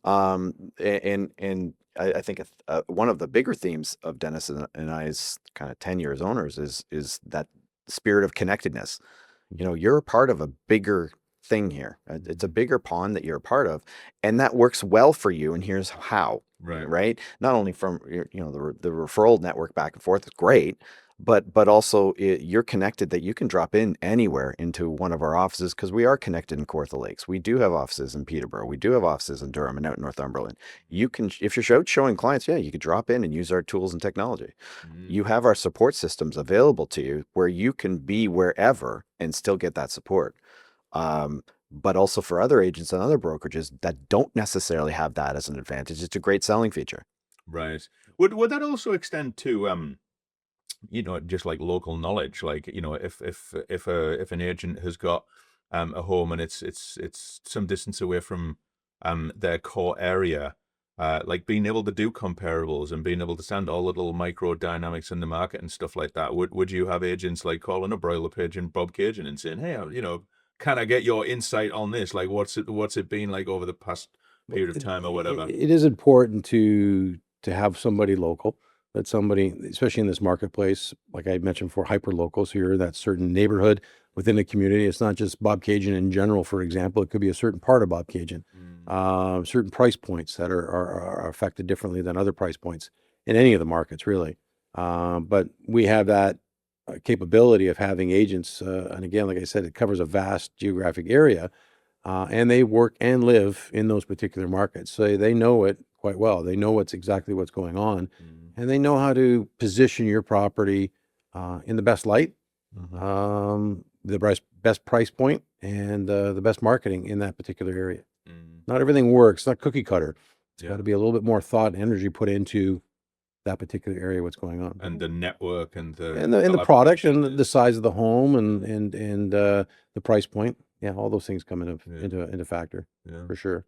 And I think one of the bigger themes of Dennis and I's kind of 10 years owners is that spirit of connectedness. You're a part of a bigger thing here. It's a bigger pond that you're a part of, and that works well for you. And here's how. Right. Not only from the referral network back and forth is great, but also you're connected, that you can drop in anywhere into one of our offices, because we are connected in Kawartha Lakes. We do have offices in Peterborough. We do have offices in Durham and out in Northumberland. You can, if you're showing clients, you could drop in and use our tools and technology. You have our support systems available to you where you can be wherever and still get that support. But also for other agents and other brokerages that don't necessarily have that as an advantage, it's a great selling feature. Right. Would that also extend to just like local knowledge? Like, if an agent has got a home and it's some distance away from their core area, like being able to do comparables and being able to stand all the little micro dynamics in the market and stuff like that. Would you have agents like calling up Royal LePage and Bob Cajun and saying, hey, can I get your insight on this? Like, what's it been like over the past Well, period of time or whatever? it is important to have somebody local, that somebody, especially in this marketplace, like I mentioned before, hyperlocal. So you're in that certain neighborhood within a community. It's not just Bob Cajun in general, for example. It could be a certain part of Bob Cajun, certain price points that are affected differently than other price points in any of the markets, really. But we have that capability of having agents, and again, like I said, it covers a vast geographic area. And they work and live in those particular markets. So they know it quite well. They know exactly what's going on, and they know how to position your property in the best light, the best price point, and the best marketing in that particular area. Not everything works. It's not cookie cutter. It's got to be a little bit more thought and energy put into that particular area, what's going on, And the network and the the product collaboration. and the size of the home and the price point. Yeah, all those things come into factor Yeah. for sure.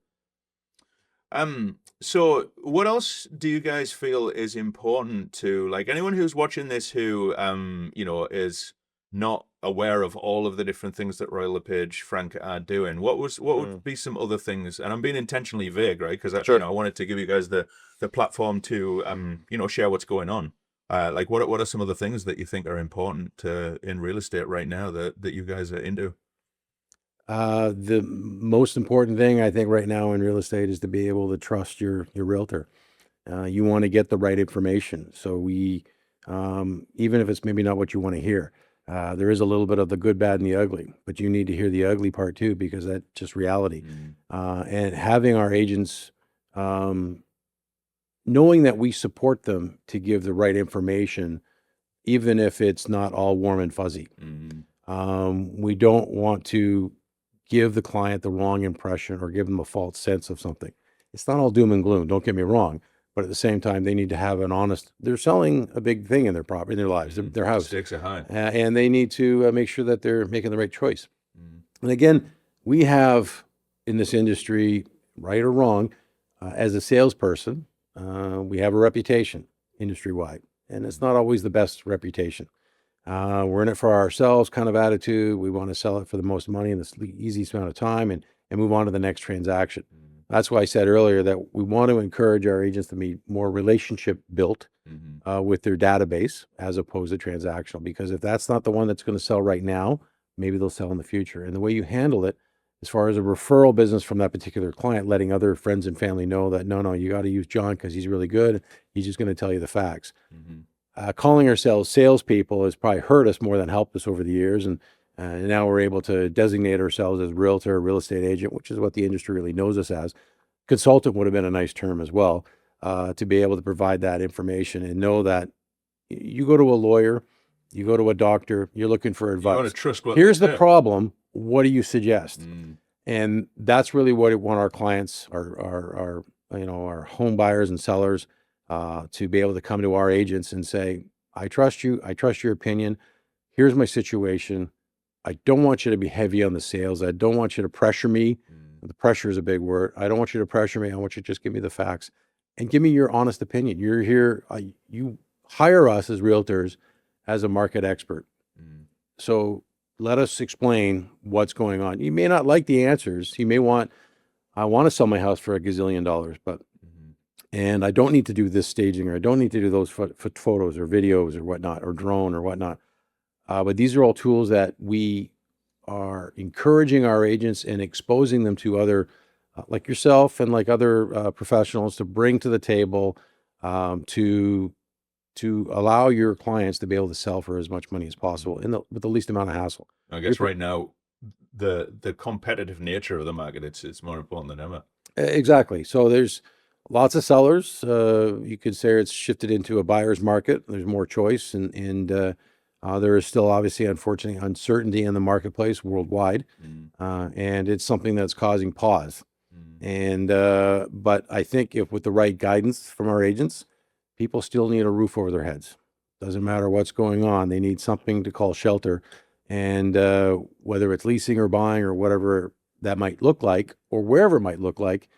So what else do you guys feel is important to, like, anyone who's watching this who is not aware of all of the different things that Royal LePage Frank are doing? What would be some other things? And I'm being intentionally vague, right? Because Sure. I wanted to give you guys the platform to share what's going on. Like what are some of the things that you think are important in real estate right now that you guys are into? The most important thing I think right now in real estate is to be able to trust your realtor. You want to get the right information. So even if it's maybe not what you want to hear, there is a little bit of the good, bad, and the ugly, but you need to hear the ugly part too, because that's just reality. And having our agents, knowing that we support them to give the right information, even if it's not all warm and fuzzy. We don't want to give the client the wrong impression or give them a false sense of something. It's not all doom and gloom, don't get me wrong, but at the same time, they need to have they're selling a big thing in their property, in their lives, their house. Stakes are high. And they need to make sure that they're making the right choice. And again, we have in this industry, right or wrong, as a salesperson, we have a reputation industry-wide, and it's not always the best reputation. We're in it for ourselves kind of attitude. We want to sell it for the most money in the easiest amount of time and move on to the next transaction. That's why I said earlier that we want to encourage our agents to be more relationship built with their database as opposed to transactional, because if that's not the one that's going to sell right now, maybe they'll sell in the future. And the way you handle it, as far as a referral business from that particular client, letting other friends and family know that, no, you got to use John because he's really good. He's just going to tell you the facts. Calling ourselves salespeople has probably hurt us more than helped us over the years. And now we're able to designate ourselves as realtor, real estate agent, which is what the industry really knows us as. Consultant would have been a nice term as well, to be able to provide that information and know that you go to a lawyer, you go to a doctor, you're looking for advice. You want to trust what Here's they the say. problem. What do you suggest? And that's really what we want our clients, our home buyers and sellers, to be able to come to our agents and say, I trust you. I trust your opinion. Here's my situation. I don't want you to be heavy on the sales. I don't want you to pressure me. The pressure is a big word. I don't want you to pressure me. I want you to just give me the facts and give me your honest opinion. You're here. You hire us as realtors as a market expert. So let us explain what's going on. You may not like the answers. You may I want to sell my house for $1 gazillion, but and I don't need to do this staging, or I don't need to do those photos or videos or whatnot, or drone or whatnot. But these are all tools that we are encouraging our agents and exposing them to other, like yourself and like other professionals, to bring to the table, to allow your clients to be able to sell for as much money as possible with the least amount of hassle. I guess right now, the competitive nature of the market, it's more important than ever. Exactly. So there's lots of sellers. You could say it's shifted into a buyer's market. There's more choice, and There is still obviously, unfortunately, uncertainty in the marketplace worldwide, Mm, and it's something that's causing pause. mm, And but I think if with the right guidance from our agents, people still need a roof over their heads. Doesn't matter what's going on; they need something to call shelter. And whether it's leasing or buying or whatever that might look like, or wherever it might look like,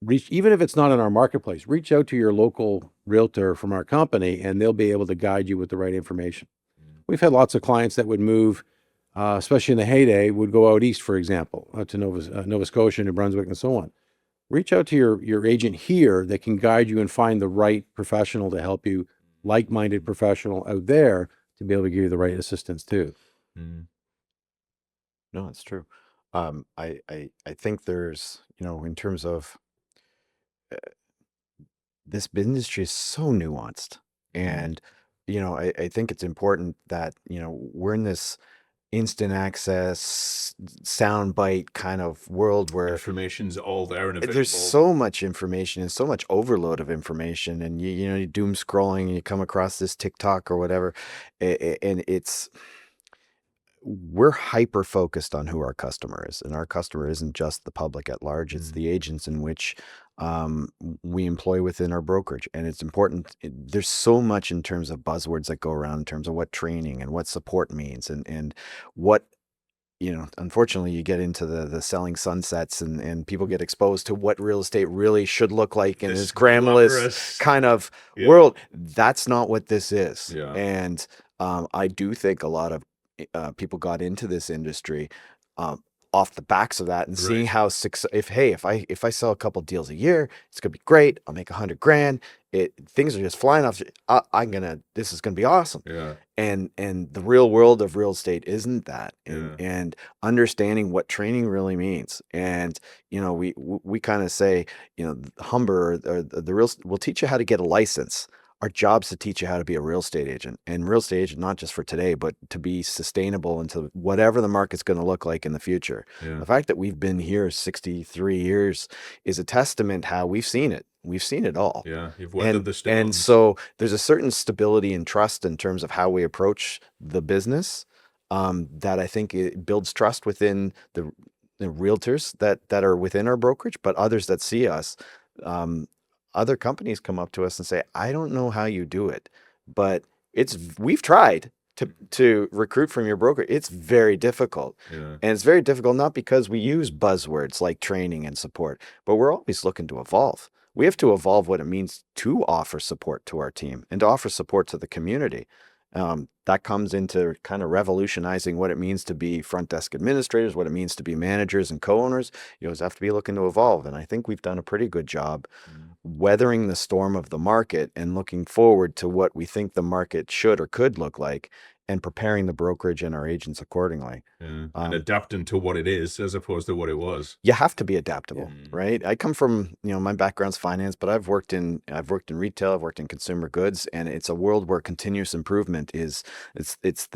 reach, even if it's not in our marketplace, reach out to your local realtor from our company, and they'll be able to guide you with the right information. mm. We've had lots of clients that would move, especially in the heyday, would go out east, for example, to Nova Scotia, New Brunswick, and so on. Reach out to your agent here that can guide you and find the right professional to help you, like-minded professional out there to be able to give you the right assistance too. Mm. No, it's true. I think there's, in terms of this industry is so nuanced. And, I think it's important that, we're in this instant access, soundbite kind of world where Information's all there and there's available. so much information and so much overload of information, and you doom scrolling, and you come across this TikTok or whatever, and we're hyper focused on who our customer is, and our customer isn't just the public at large, it's Mm, the agents in which we employ within our brokerage. And it's important, there's so much in terms of buzzwords that go around in terms of what training and what support means, and what, unfortunately, you get into the selling sunsets, and people get exposed to what real estate really should look like in This this glamorous glamorous, kind of yeah, world. That's not what this is. yeah, And I do think a lot of people got into this industry um, off the backs of that, and seeing right, how if I sell a couple deals a year, it's gonna be great. I'll make 100 grand. Things are just flying off. This is gonna be awesome. yeah, And the real world of real estate isn't that. and yeah, and understanding what training really means. And we kind of say, Humber, or the real will teach you how to get a license. Our job's to teach you how to be a real estate agent, and real estate agent not just for today, but to be sustainable into whatever the market's going to look like in the future. yeah, The fact that we've been here 63 years is a testament how we've seen it. We've seen it all. yeah. You've weathered And the and storms. so there's a certain stability and trust in terms of how we approach the business, that I think it builds trust within the realtors that are within our brokerage, but others that see us. Um, Other companies come up to us and say, "I don't know how you do it, but we've tried to recruit from your broker. It's very difficult." Yeah, And it's very difficult not because we use buzzwords like training and support, but we're always looking to evolve. We have to evolve what it means to offer support to our team and to offer support to the community. That comes into kind of revolutionizing what it means to be front desk administrators, what it means to be managers and co-owners. You always have to be looking to evolve. And I think we've done a pretty good job mm, weathering the storm of the market and looking forward to what we think the market should or could look like, and preparing the brokerage and our agents accordingly. yeah. And Um, adapting to what it is as opposed to what it was. you have to be Yeah. adaptable, Mm, right? I come from, my background's finance, but I've worked in retail, I've worked in consumer goods, and it's a world where continuous improvement it's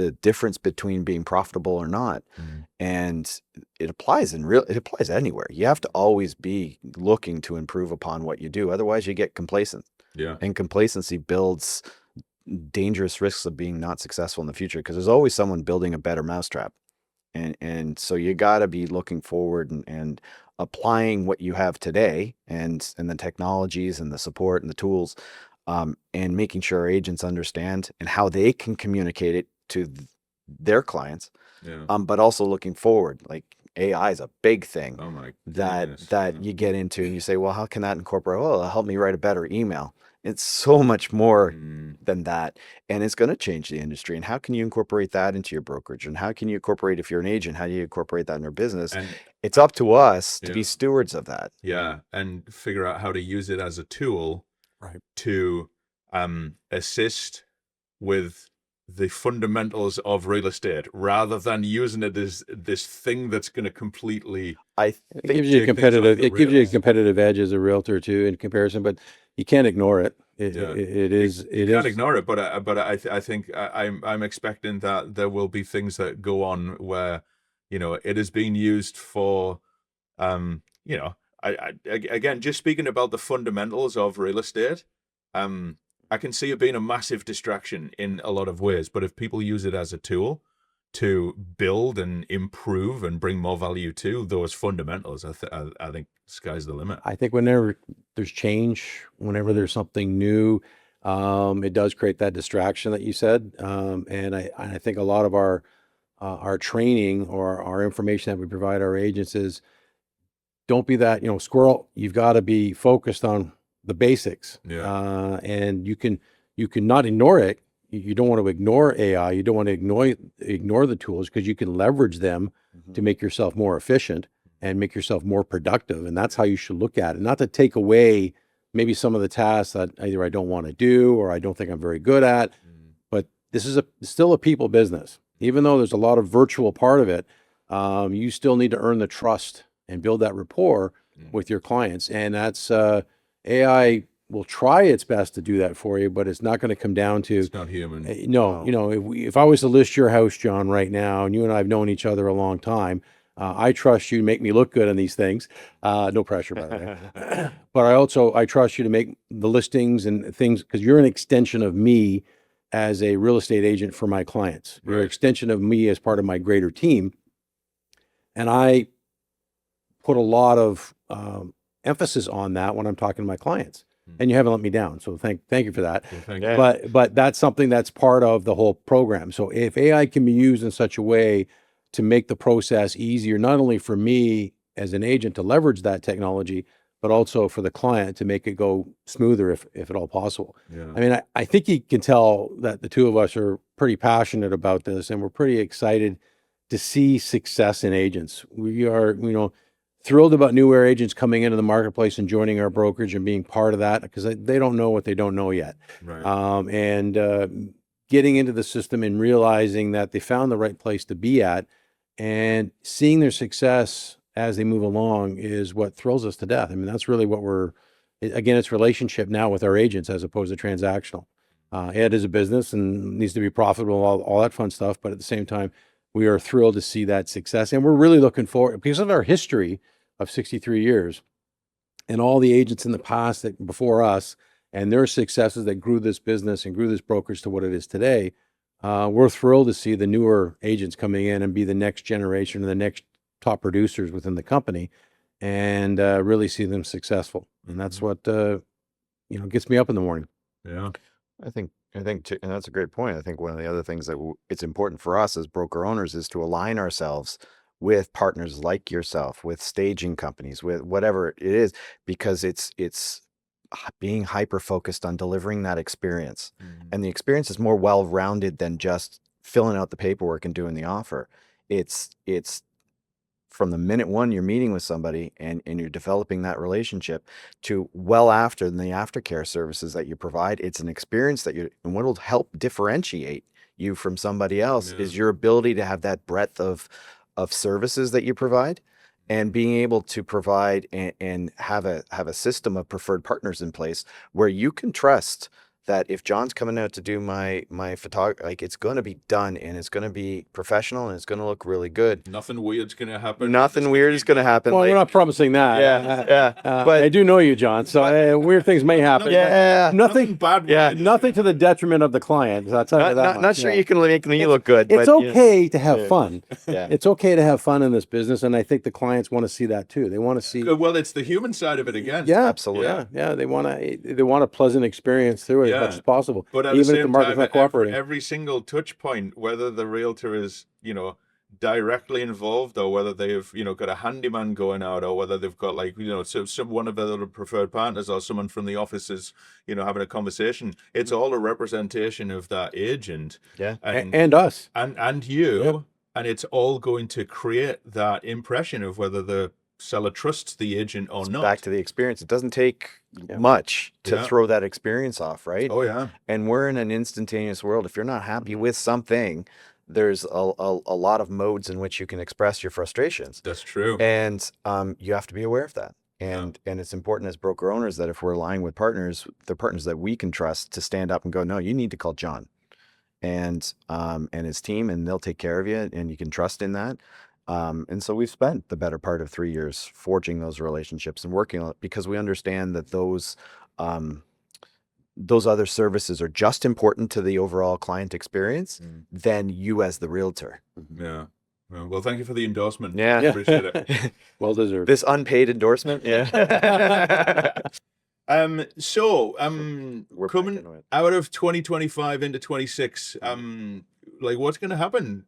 the difference between being profitable or not. mm, And it applies anywhere. You have to always be looking to improve upon what you do. Otherwise you get complacent, yeah, and complacency builds dangerous risks of being not successful in the future, because there's always someone building a better mousetrap. And so you got to be looking forward, and applying what you have today, and the technologies and the support and the tools, and making sure our agents understand and how they can communicate it to their clients, yeah. but also looking forward. Like, AI is a big thing Oh my that goodness. that Yeah. you get into, and you say, well, how can that incorporate? Oh, it'll help me write a better email. It's so much more Mm, than that, and it's going to change the industry. And how can you incorporate that into your brokerage? And how can you incorporate, if you're an agent, how do you incorporate that in your business? and It's up to us to yeah, be stewards of that. yeah, and figure out how to use it as a tool Right. to assist with the fundamentals of real estate rather than using it as this thing that's going to completely I It think gives you a take things off competitive. the It gives you a rails. competitive edge as a realtor too, in comparison. But you can't ignore it. Yeah, It you, is. you It can't is. ignore it, but I think I'm expecting that there will be things that go on where it is being used for you know again, just speaking about the fundamentals of real estate. I can see it being a massive distraction in a lot of ways, but if people use it as a tool to build and improve and bring more value to those fundamentals, I think sky's the limit. I think whenever there's change, whenever there's something new, it does create that distraction that you said. And I think a lot of our training or our information that we provide our agents is, don't be that, squirrel. You've got to be focused on the basics. Yeah. And you can not ignore it. You don't want to ignore AI. You don't want to ignore the tools, because you can leverage them to make yourself more efficient and make yourself more productive. And that's how you should look at it. Not to take away maybe some of the tasks that either I don't want to do or I don't think I'm very good at. But this is still a people business. Even though there's a lot of virtual part of it, you still need to earn the trust and build that rapport with your clients. And that's AI will try its best to do that for you, but it's not going to come down to, It's not human. no, if I was to list your house, John, right now, and you and I have known each other a long time, I trust you to make me look good on these things. No pressure, by the way. But I trust you to make the listings and things, because you're an extension of me as a real estate agent for my clients. You're an Right. extension of me as part of my greater team. And I put a lot of emphasis on that when I'm talking to my clients. And you haven't let me down. So thank you for that. Well, thank Yeah. you. But that's something that's part of the whole program. So if AI can be used in such a way to make the process easier, not only for me as an agent to leverage that technology, but also for the client to make it go smoother if at all possible. Yeah. I mean, I think you can tell that the two of us are pretty passionate about this, and we're pretty excited to see success in agents. We are, thrilled about newer agents coming into the marketplace and joining our brokerage and being part of that, because they don't know what they don't know yet. Right. And getting into the system and realizing that they found the right place to be at, and seeing their success as they move along is what thrills us to death. I mean, that's really what again, it's relationship now with our agents as opposed to transactional. It is a business and needs to be profitable, all that fun stuff. But at the same time, we are thrilled to see that success. And we're really looking forward, because of our history of 63 years and all the agents in the past that before us and their successes that grew this business and grew this brokerage to what it is today. We're thrilled to see the newer agents coming in and be the next generation and the next top producers within the company, and really see them successful. And that's what, gets me up in the morning. Yeah. I think too, and that's a great point. I think one of the other things that it's important for us as broker owners is to align ourselves with partners like yourself, with staging companies, with whatever it is, because it's being hyper focused on delivering that experience. And the experience is more well-rounded than just filling out the paperwork and doing the offer. It's from the minute one you're meeting with somebody and you're developing that relationship to well after the aftercare services that you provide. It's an experience and what will help differentiate you from somebody else is your ability to have that breadth of services that you provide, and being able to provide and have a system of preferred partners in place where you can trust that if John's coming out to do my photography, like, it's going to be done and it's going to be professional and it's going to look really good. Nothing weird's going to happen. Nothing weird is going to happen. Well, we're not promising that. Yeah. But I do know you, John. So weird things may happen. Yeah. Nothing bad. Yeah. Nothing to the detriment of the client. I'll tell you that much. Not sure you can make me look good. It's but, okay to have fun. Yeah. It's okay to have fun in this business, and I think the clients want to see that too. They want to see. Well, it's the human side of it again. Yeah, Absolutely. Yeah. They want a pleasant experience through it as much as possible. But at even the if same the market's time, not cooperating. every single touch point, whether the realtor is, directly involved, or whether they've, got a handyman going out, or whether they've got some one of their preferred partners, or someone from the office is, having a conversation. It's all a representation of that agent. Yeah. And us. And you. Yep. And it's all going to create that impression of whether the seller trusts the agent or not. Back to the experience. It doesn't take much to throw that experience off, right? Oh, yeah. And we're in an instantaneous world. If you're not happy with something, there's a lot of modes in which you can express your frustrations. That's true. And you have to be aware of that. And it's important as broker owners that if we're aligned with partners, the partners that we can trust, to stand up and go, no, you need to call John and his team, and they'll take care of you, and you can trust in that. And so we've spent the better part of 3 years forging those relationships and working on it, because we understand that those those other services are just important to the overall client experience, Mm. then you as the realtor. Yeah. Well, thank you for the endorsement. Yeah. Appreciate it. Well deserved. This unpaid endorsement. Yeah. So, We're back coming into it. out of 2025 into 26, like what's going to happen,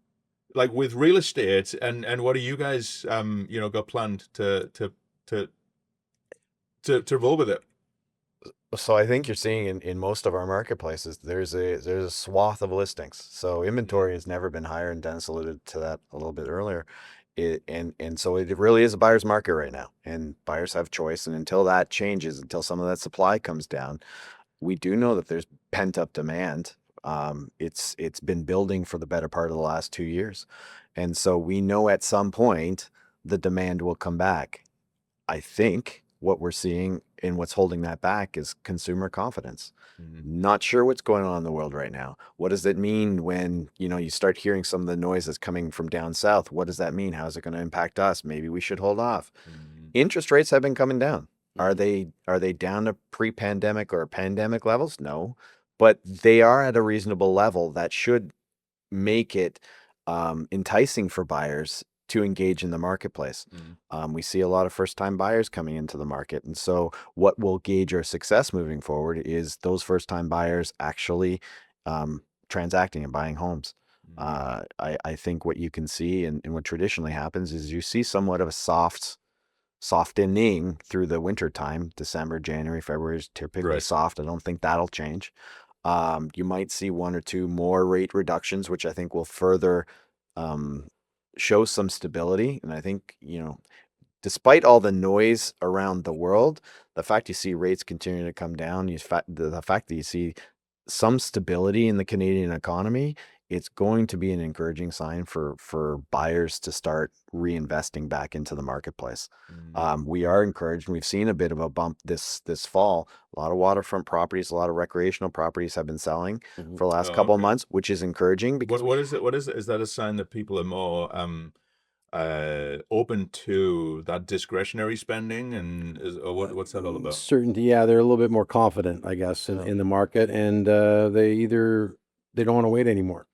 like with real estate, and what do you guys, got planned to roll with it? So I think you're seeing in most of our marketplaces, there's a swath of listings. So inventory has never been higher, and Dennis alluded to that a little bit earlier. And so it really is a buyer's market right now, and buyers have choice. And until that changes, until some of that supply comes down, we do know that there's pent up demand. It's been building for the better part of the last 2 years, and so we know at some point the demand will come back. I think what we're seeing and what's holding that back is consumer confidence. Not sure what's going on in the world right now. What does it mean when, you start hearing some of the noise that's coming from down south? What does that mean? How is it going to impact us? Maybe we should hold off. Interest rates have been coming down. Are they down to pre-pandemic or pandemic levels? No, but they are at a reasonable level that should make it enticing for buyers to engage in the marketplace. We see a lot of first-time buyers coming into the market, and so what will gauge our success moving forward is those first-time buyers actually transacting and buying homes. I think what you can see and what traditionally happens is you see somewhat of a softening through the winter time. December, January, February is typically Right. soft. I don't think that'll change. You might see one or two more rate reductions, which I think will further show some stability. And I think, despite all the noise around the world, the fact you see rates continuing to come down, the fact that you see some stability in the Canadian economy, it's going to be an encouraging sign for buyers to start reinvesting back into the marketplace. We are encouraged, and we've seen a bit of a bump this fall. A lot of waterfront properties, a lot of recreational properties have been selling for the last couple of months, which is encouraging because What is it? What is it? Is that a sign that people are more open to that discretionary spending, and what's that all about? Certainty, yeah, they're a little bit more confident, I guess, in the market, and they don't want to wait anymore.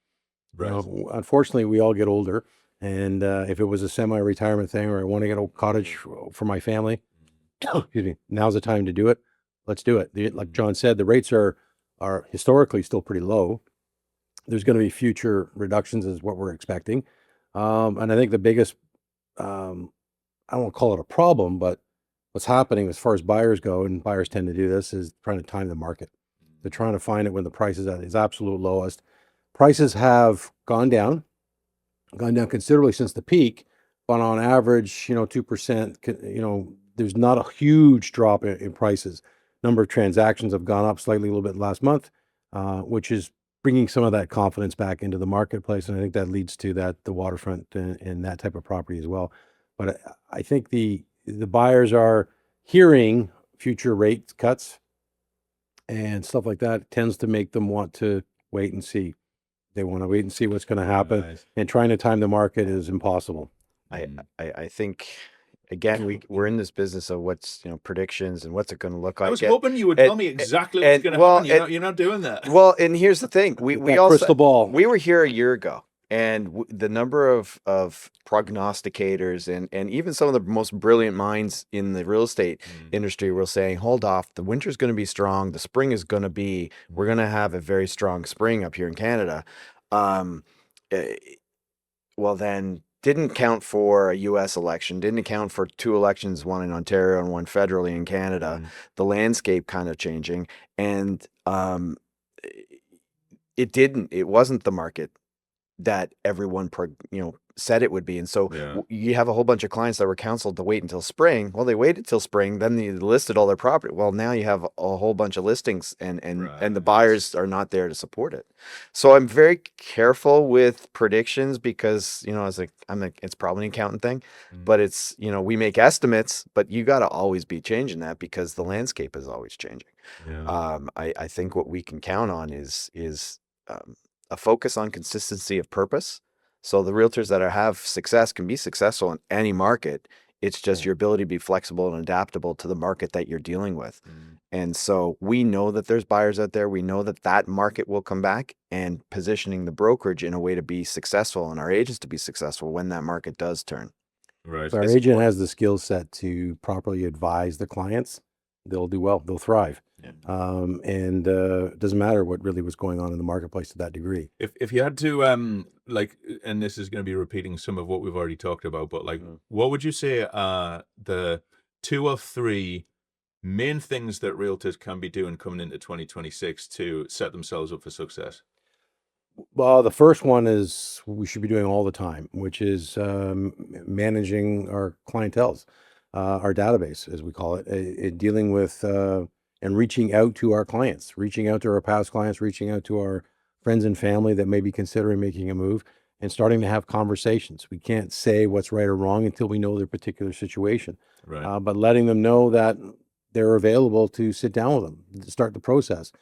Right. Unfortunately, we all get older, and if it was a semi-retirement thing, or I want to get a cottage for my family, excuse me, now's the time to do it. Let's do it. Like John said, the rates are historically still pretty low. There's going to be future reductions, is what we're expecting, and I think the biggest, I won't call it a problem, but what's happening as far as buyers go, and buyers tend to do this, is trying to time the market. They're trying to find it when the price is at its absolute lowest. Prices have gone down considerably since the peak, but on average, 2%, there's not a huge drop in prices. Number of transactions have gone up slightly a little bit last month, which is bringing some of that confidence back into the marketplace. And I think that leads to the waterfront and that type of property as well. But I think the buyers are hearing future rate cuts and stuff like that. It tends to make them want to wait and see. They want to wait and see what's going to happen, Nice. and trying to time the market is impossible. I think, again, we're in this business of what's, predictions and what's it going to look like. I was hoping you would tell me exactly what's going to happen. You're not doing that. Well, and here's the thing: we all crystal ball. We were here a year ago, and the number of prognosticators and even some of the most brilliant minds in the real estate industry were saying, hold off, the winter's going to be strong, the spring is going to be, we're going to have a very strong spring up here in Canada. Well, then didn't count for a U.S. election, didn't account for 2 elections, one in Ontario and one federally in Canada, the landscape kind of changing, and it wasn't the market that everyone said it would be. And so you have a whole bunch of clients that were counseled to wait until spring. Well, they waited till spring, then they listed all their property. Well, now you have a whole bunch of listings, and the buyers are not there to support it. So I'm very careful with predictions because, it's probably an accountant thing, but it's, we make estimates, but you got to always be changing that because the landscape is always changing. I think what we can count on is a focus on consistency of purpose. So the realtors that have success can be successful in any market. It's just your ability to be flexible and adaptable to the market that you're dealing with. And so we know that there's buyers out there. We know that that market will come back, and positioning the brokerage in a way to be successful and our agents to be successful when that market does turn. Right. If our agent has the skill set to properly advise the clients, they'll do well, they'll thrive. Yeah. And it doesn't matter what really was going on in the marketplace to that degree. If you had to like, and this is going to be repeating some of what we've already talked about, but like, what would you say are the 2 or 3 main things that realtors can be doing coming into 2026 to set themselves up for success? Well, the first one is we should be doing all the time, which is managing our clientels, our database, as we call it, dealing with and reaching out to our clients, reaching out to our past clients, reaching out to our friends and family that may be considering making a move, and starting to have conversations. We can't say what's right or wrong until we know their particular situation, Right. but letting them know that they're available to sit down with them, to start the process.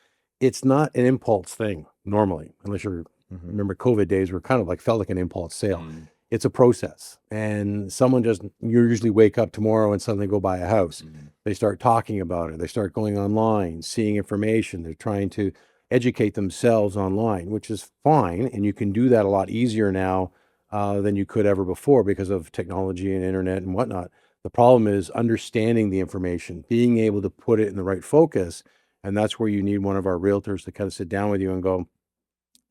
It's not an impulse thing normally, unless you're remember COVID days were kind of like felt like an impulse sale. It's a process, and someone just you usually wake up tomorrow and suddenly go buy a house. They start talking about it. They start going online, seeing information. They're trying to educate themselves online, which is fine, and you can do that a lot easier now than you could ever before because of technology and internet and whatnot. The problem is understanding the information, being able to put it in the right focus. And that's where you need one of our realtors to kind of sit down with you and go,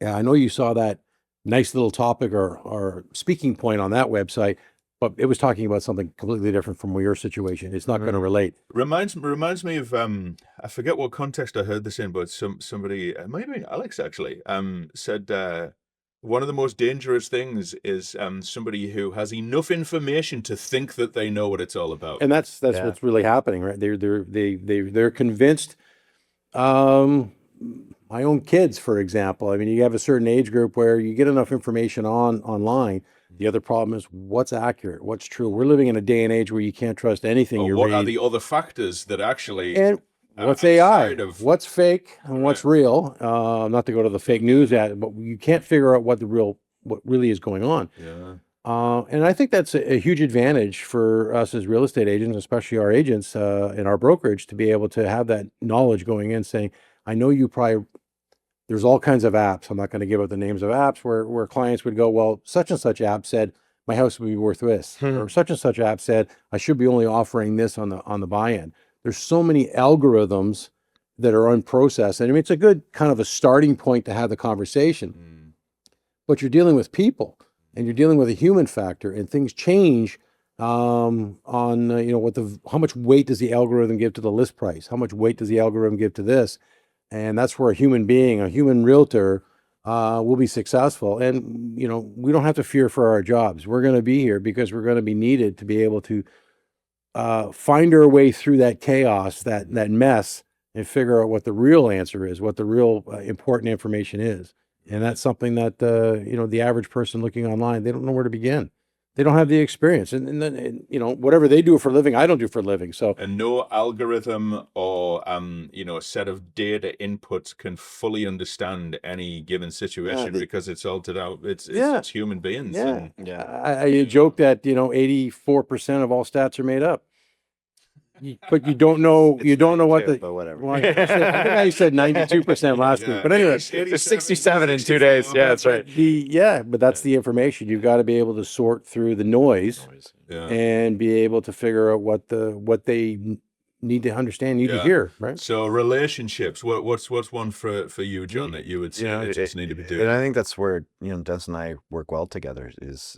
yeah, I know you saw that nice little topic or speaking point on that website, but it was talking about something completely different from your situation. It's not going to relate. Reminds me of I forget what context I heard this in, but somebody, it might have been Alex actually, said one of the most dangerous things is somebody who has enough information to think that they know what it's all about. And that's what's really happening, right? They're convinced. My own kids, for example. I mean, you have a certain age group where you get enough information online. The other problem is what's accurate, what's true. We're living in a day and age where you can't trust anything Or you what read. are the other factors that actually And what's AI? outside of- What's fake and what's real? Not to go to the fake news ad, but you can't figure out what really is going on. Yeah. And I think that's a huge advantage for us as real estate agents, especially our agents in our brokerage, to be able to have that knowledge going in, saying, I know you probably, there's all kinds of apps. I'm not going to give out the names of apps where clients would go, well, such and such app said my house would be worth this, or such and such app said I should be only offering this on the buy-in. There's so many algorithms that are unprocessed, and I mean it's a good kind of a starting point to have the conversation. But you're dealing with people, and you're dealing with a human factor, and things change on how much weight does the algorithm give to the list price? How much weight does the algorithm give to this? And that's where a human being, a human realtor, will be successful. And, we don't have to fear for our jobs. We're going to be here because we're going to be needed to be able to find our way through that chaos, that mess, and figure out what the real answer is, what the real important information is. And that's something that, the average person looking online, they don't know where to begin. They don't have the experience. And then, whatever they do for a living, I don't do for a living. So, And no algorithm or a set of data inputs can fully understand any given situation because it's altered out. It's human beings. yeah. And, I joke that, 84% of all stats are made up. But you don't know what the, but whatever. well, I think I said 92% last week, but anyway, It's 67 in 2 days. Yeah, that's right. but that's the information. You've got to be able to sort through the noise and be able to figure out what they need to understand, need to hear, right? So relationships, what's one for you, John, that you would say that just need to be doing? And I think that's where Dennis and I work well together. Is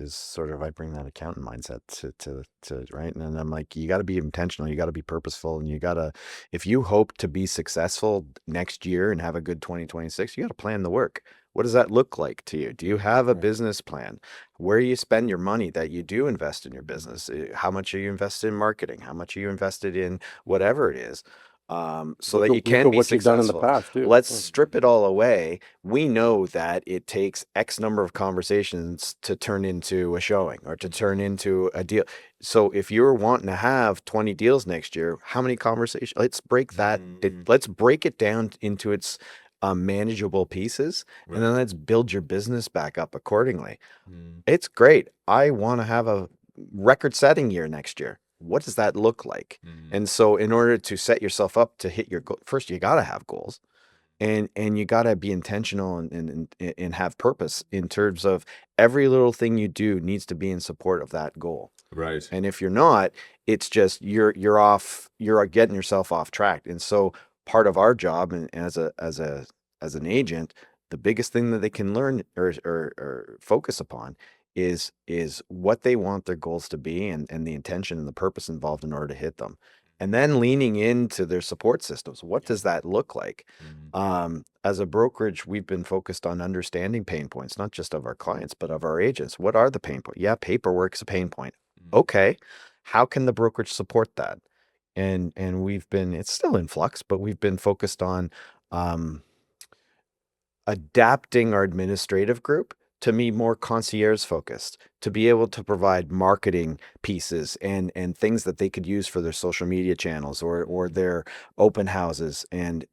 sort of I bring that accountant mindset to right, and I'm like, you got to be intentional, you got to be purposeful, and you got to, if you hope to be successful next year and have a good 2026, you got to plan the work. What does that look like to you? Do you have a business plan? Where you spend your money that you do invest in your business? How much are you invested in marketing? How much are you invested in whatever it is? So that you can be what you've done in the successful. past too. Let's strip it all away. We know that it takes X number of conversations to turn into a showing or to turn into a deal. So if you're wanting to have 20 deals next year, how many conversations? Let's break that. Let's break it down into its manageable pieces, and then let's build your business back up accordingly. It's great. I want to have a record-setting year next year. what does that look like? Mm. And so in order to set yourself up to hit your goal, first you got to have goals, and you got to be intentional and have purpose in terms of every little thing you do needs to be in support of that goal. Right. And if you're not, it's just you're off, you're getting yourself off track. And so part of our job and as an agent, the biggest thing that they can learn or focus upon is what they want their goals to be, and the intention and the purpose involved in order to hit them. And then leaning into their support systems. What does that look like? As a brokerage, we've been focused on understanding pain points, not just of our clients, but of our agents. What are the pain points? Yeah, paperwork's a pain point. Okay, how can the brokerage support that? And we've been, it's still in flux, but we've been focused on adapting our administrative group to be more concierge focused, to be able to provide marketing pieces and things that they could use for their social media channels or their open houses. And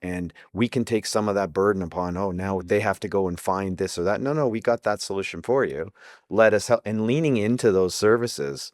we can take some of that burden upon, oh, now they have to go and find this or that. No, we got that solution for you. Let us help. And leaning into those services,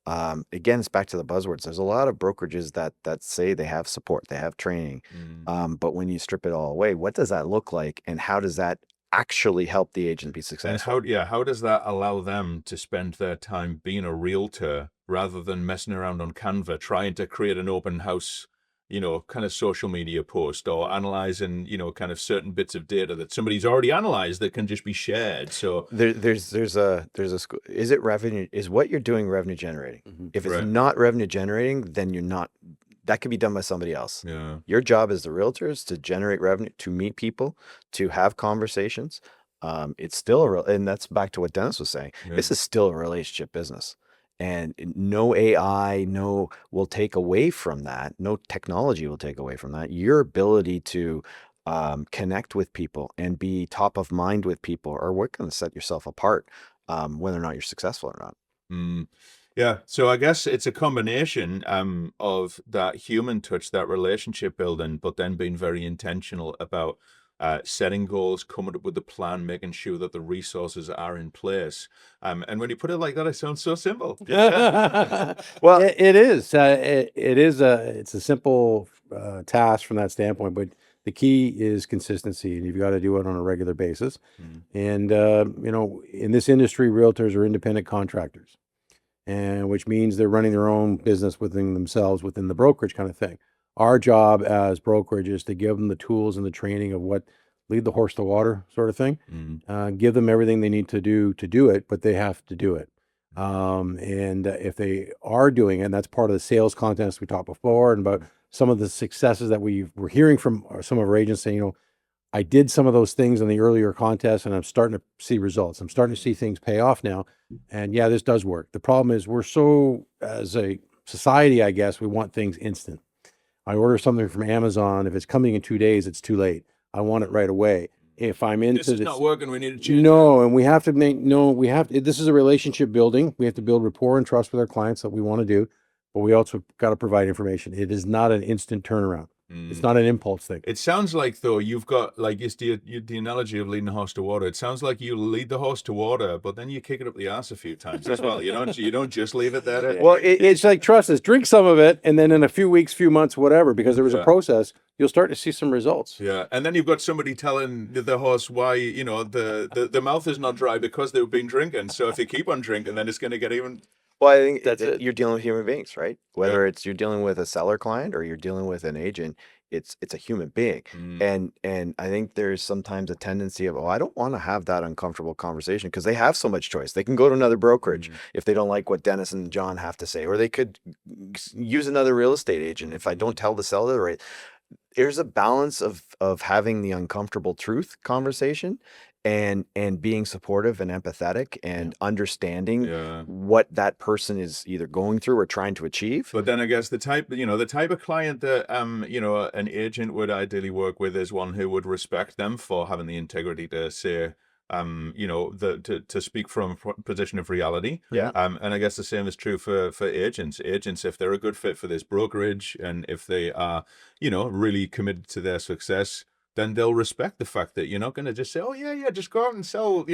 again, it's back to the buzzwords. There's a lot of brokerages that say they have support, they have training. But when you strip it all away, what does that look like? And how does that actually help the agent be And successful? how does that allow them to spend their time being a realtor rather than messing around on Canva trying to create an open house, kind of social media post, or analyzing, kind of certain bits of data that somebody's already analyzed that can just be shared? So There's a school. Is it revenue? Is what you're doing revenue generating? If it's Right. not revenue generating, then you're not. That could be done by somebody else. Yeah. Your job as the realtor is to generate revenue, to meet people, to have conversations. It's still and that's back to what Dennis was saying. Yeah. This is still a relationship business, and no AI, will take away from that. No technology will take away from that. Your ability to connect with people and be top of mind with people are what going to set yourself apart, whether or not you're successful or not. Mm. Yeah, so I guess it's a combination of that human touch, that relationship building, but then being very intentional about setting goals, coming up with a plan, making sure that the resources are in place. And when you put it like that, it sounds so simple. Well, It is. It's a simple task from that standpoint, but the key is consistency, and you've got to do it on a regular basis. And in this industry, realtors are independent contractors, and which means they're running their own business within themselves, within the brokerage kind of thing. Our job as brokerage is to give them the tools and the training of what lead the horse to water sort of thing. Give them everything they need to do it, but they have to do it. And if they are doing it, and that's part of the sales contest we talked before, and about some of the successes that we're hearing from some of our agents saying, I did some of those things in the earlier contest and I'm starting to see results. I'm starting to see things pay off now. And yeah, this does work. The problem is we're so, as a society, I guess, we want things instant. I order something from Amazon. If it's coming in 2 days, it's too late. I want it right away. If I'm into This is not working. We need to change. no, and we have to this is a relationship building. We have to build rapport and trust with our clients that we want to do, but we also got to provide information. It is not an instant turnaround. It's not an impulse thing. It sounds like, though, you've got, like, it's the analogy of leading the horse to water. It sounds like you lead the horse to water, but then you kick it up the ass a few times as well. You don't just leave it there. Well, it's like, trust us, drink some of it, and then in a few weeks, few months, whatever, because there was a process, you'll start to see some results. Yeah, and then you've got somebody telling the horse why, the mouth is not dry because they've been drinking. So if they keep on drinking, then it's going to get even. Well, I think That's it. you're dealing with human beings, right? Whether it's you're dealing with a seller client or you're dealing with an agent, it's a human being. And I think there's sometimes a tendency of, I don't want to have that uncomfortable conversation because they have so much choice. They can go to another brokerage if they don't like what Dennis and John have to say, or they could use another real estate agent if I don't tell the seller the right. There's a balance of having the uncomfortable truth conversation and being supportive and empathetic and understanding what that person is either going through or trying to achieve. But then I guess the type of client that an agent would ideally work with is one who would respect them for having the integrity to say, to speak from a position of reality. And I guess the same is true for agents. Agents, if they're a good fit for this brokerage and if they are, really committed to their success, then they'll respect the fact that you're not going to just say, oh yeah, just go out and sell,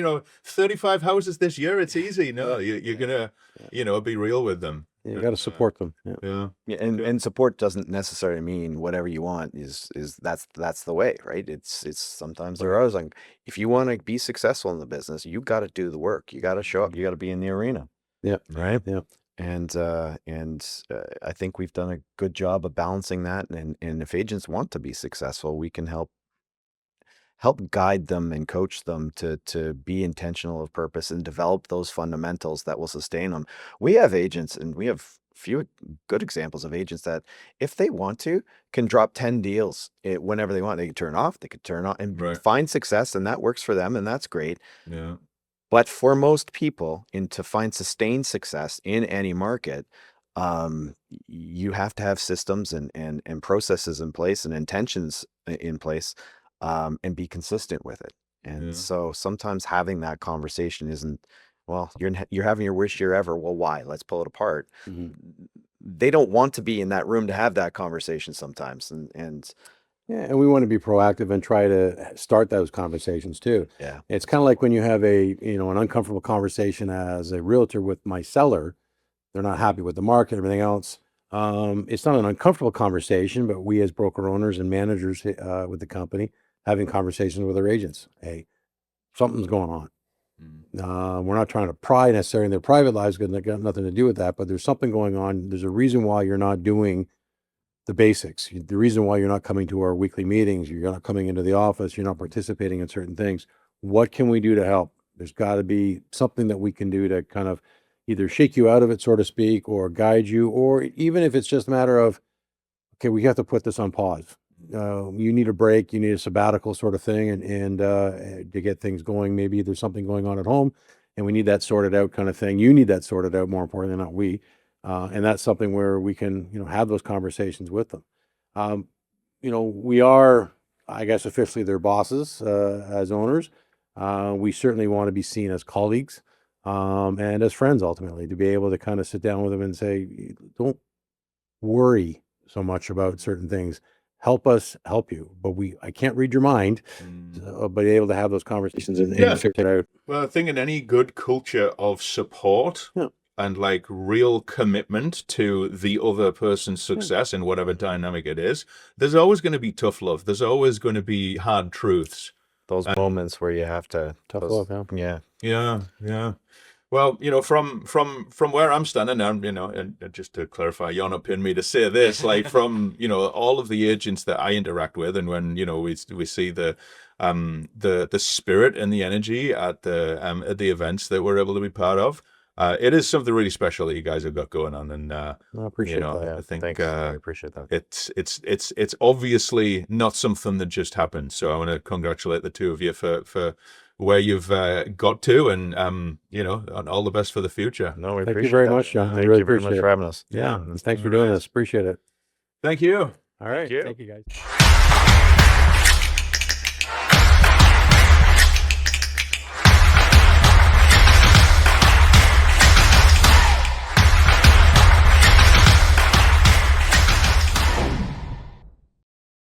35 houses this year. It's easy. No, you're going to, be real with them. You got to support them. Yeah. Yeah. Yeah, and support doesn't necessarily mean whatever you want is that's the way, right? It's sometimes there are like, if you want to be successful in the business, you got to do the work. You got to show up. You got to be in the arena. Yeah. Right. Yeah. And I think we've done a good job of balancing that. And if agents want to be successful, we can help guide them and coach them to be intentional of purpose and develop those fundamentals that will sustain them. We have agents, and we have few good examples of agents that, if they want to, can drop 10 deals whenever they want. They can turn off, they could turn on and Right. find success, and that works for them, and that's great. Yeah. But for most people, to find sustained success in any market, you have to have systems and processes in place and intentions in place, and be consistent with it. And Yeah. so sometimes having that conversation isn't, well, you're having your worst year ever. Well, why? Let's pull it apart. They don't want to be in that room to have that conversation sometimes. And Yeah, and we want to be proactive and try to start those conversations too. yeah, It's kind of like when you have an uncomfortable conversation as a realtor with my seller. They're not happy with the market, everything else. It's not an uncomfortable conversation, but we as broker owners and managers with the company having conversations with our agents. Hey, something's going on. We're not trying to pry necessarily in their private lives because they've got nothing to do with that, but there's something going on. There's a reason why you're not doing the basics. The reason why you're not coming to our weekly meetings, you're not coming into the office, you're not participating in certain things. What can we do to help? There's got to be something that we can do to kind of either shake you out of it, so to speak, or guide you, or even if it's just a matter of, okay, we have to put this on pause. You need a break, you need a sabbatical sort of thing, and to get things going. Maybe there's something going on at home, and we need that sorted out, kind of thing. You need that sorted out, more importantly, not we. And that's something where we can, have those conversations with them. We are, I guess, officially their bosses as owners. We certainly want to be seen as colleagues and as friends, ultimately, to be able to kind of sit down with them and say, don't worry so much about certain things. Help us help you. But I can't read your mind, but able to have those conversations and figure it out. Well, I think in any good culture of support, Yeah. and like real commitment to the other person's success in whatever dynamic it is, there's always going to be tough love. There's always going to be hard truths. those moments where you have to Tough love, yeah. Yeah. Well, from where I'm standing now, and just to clarify, you're not pinning me to say this, like from, all of the agents that I interact with, and when, we see the spirit and the energy at the events that we're able to be part of, it is something really special that you guys have got going on. And, I appreciate that. I think, Thanks. I appreciate that. it's obviously not something that just happened. So I want to congratulate the two of you for where you've got to, and and all the best for the future. No, we Thank you appreciate very that. much, John. I Thank really you very much appreciate for it. having us. Yeah. Thanks for doing this. Appreciate it. Thank you. All right. you. Thank you, guys.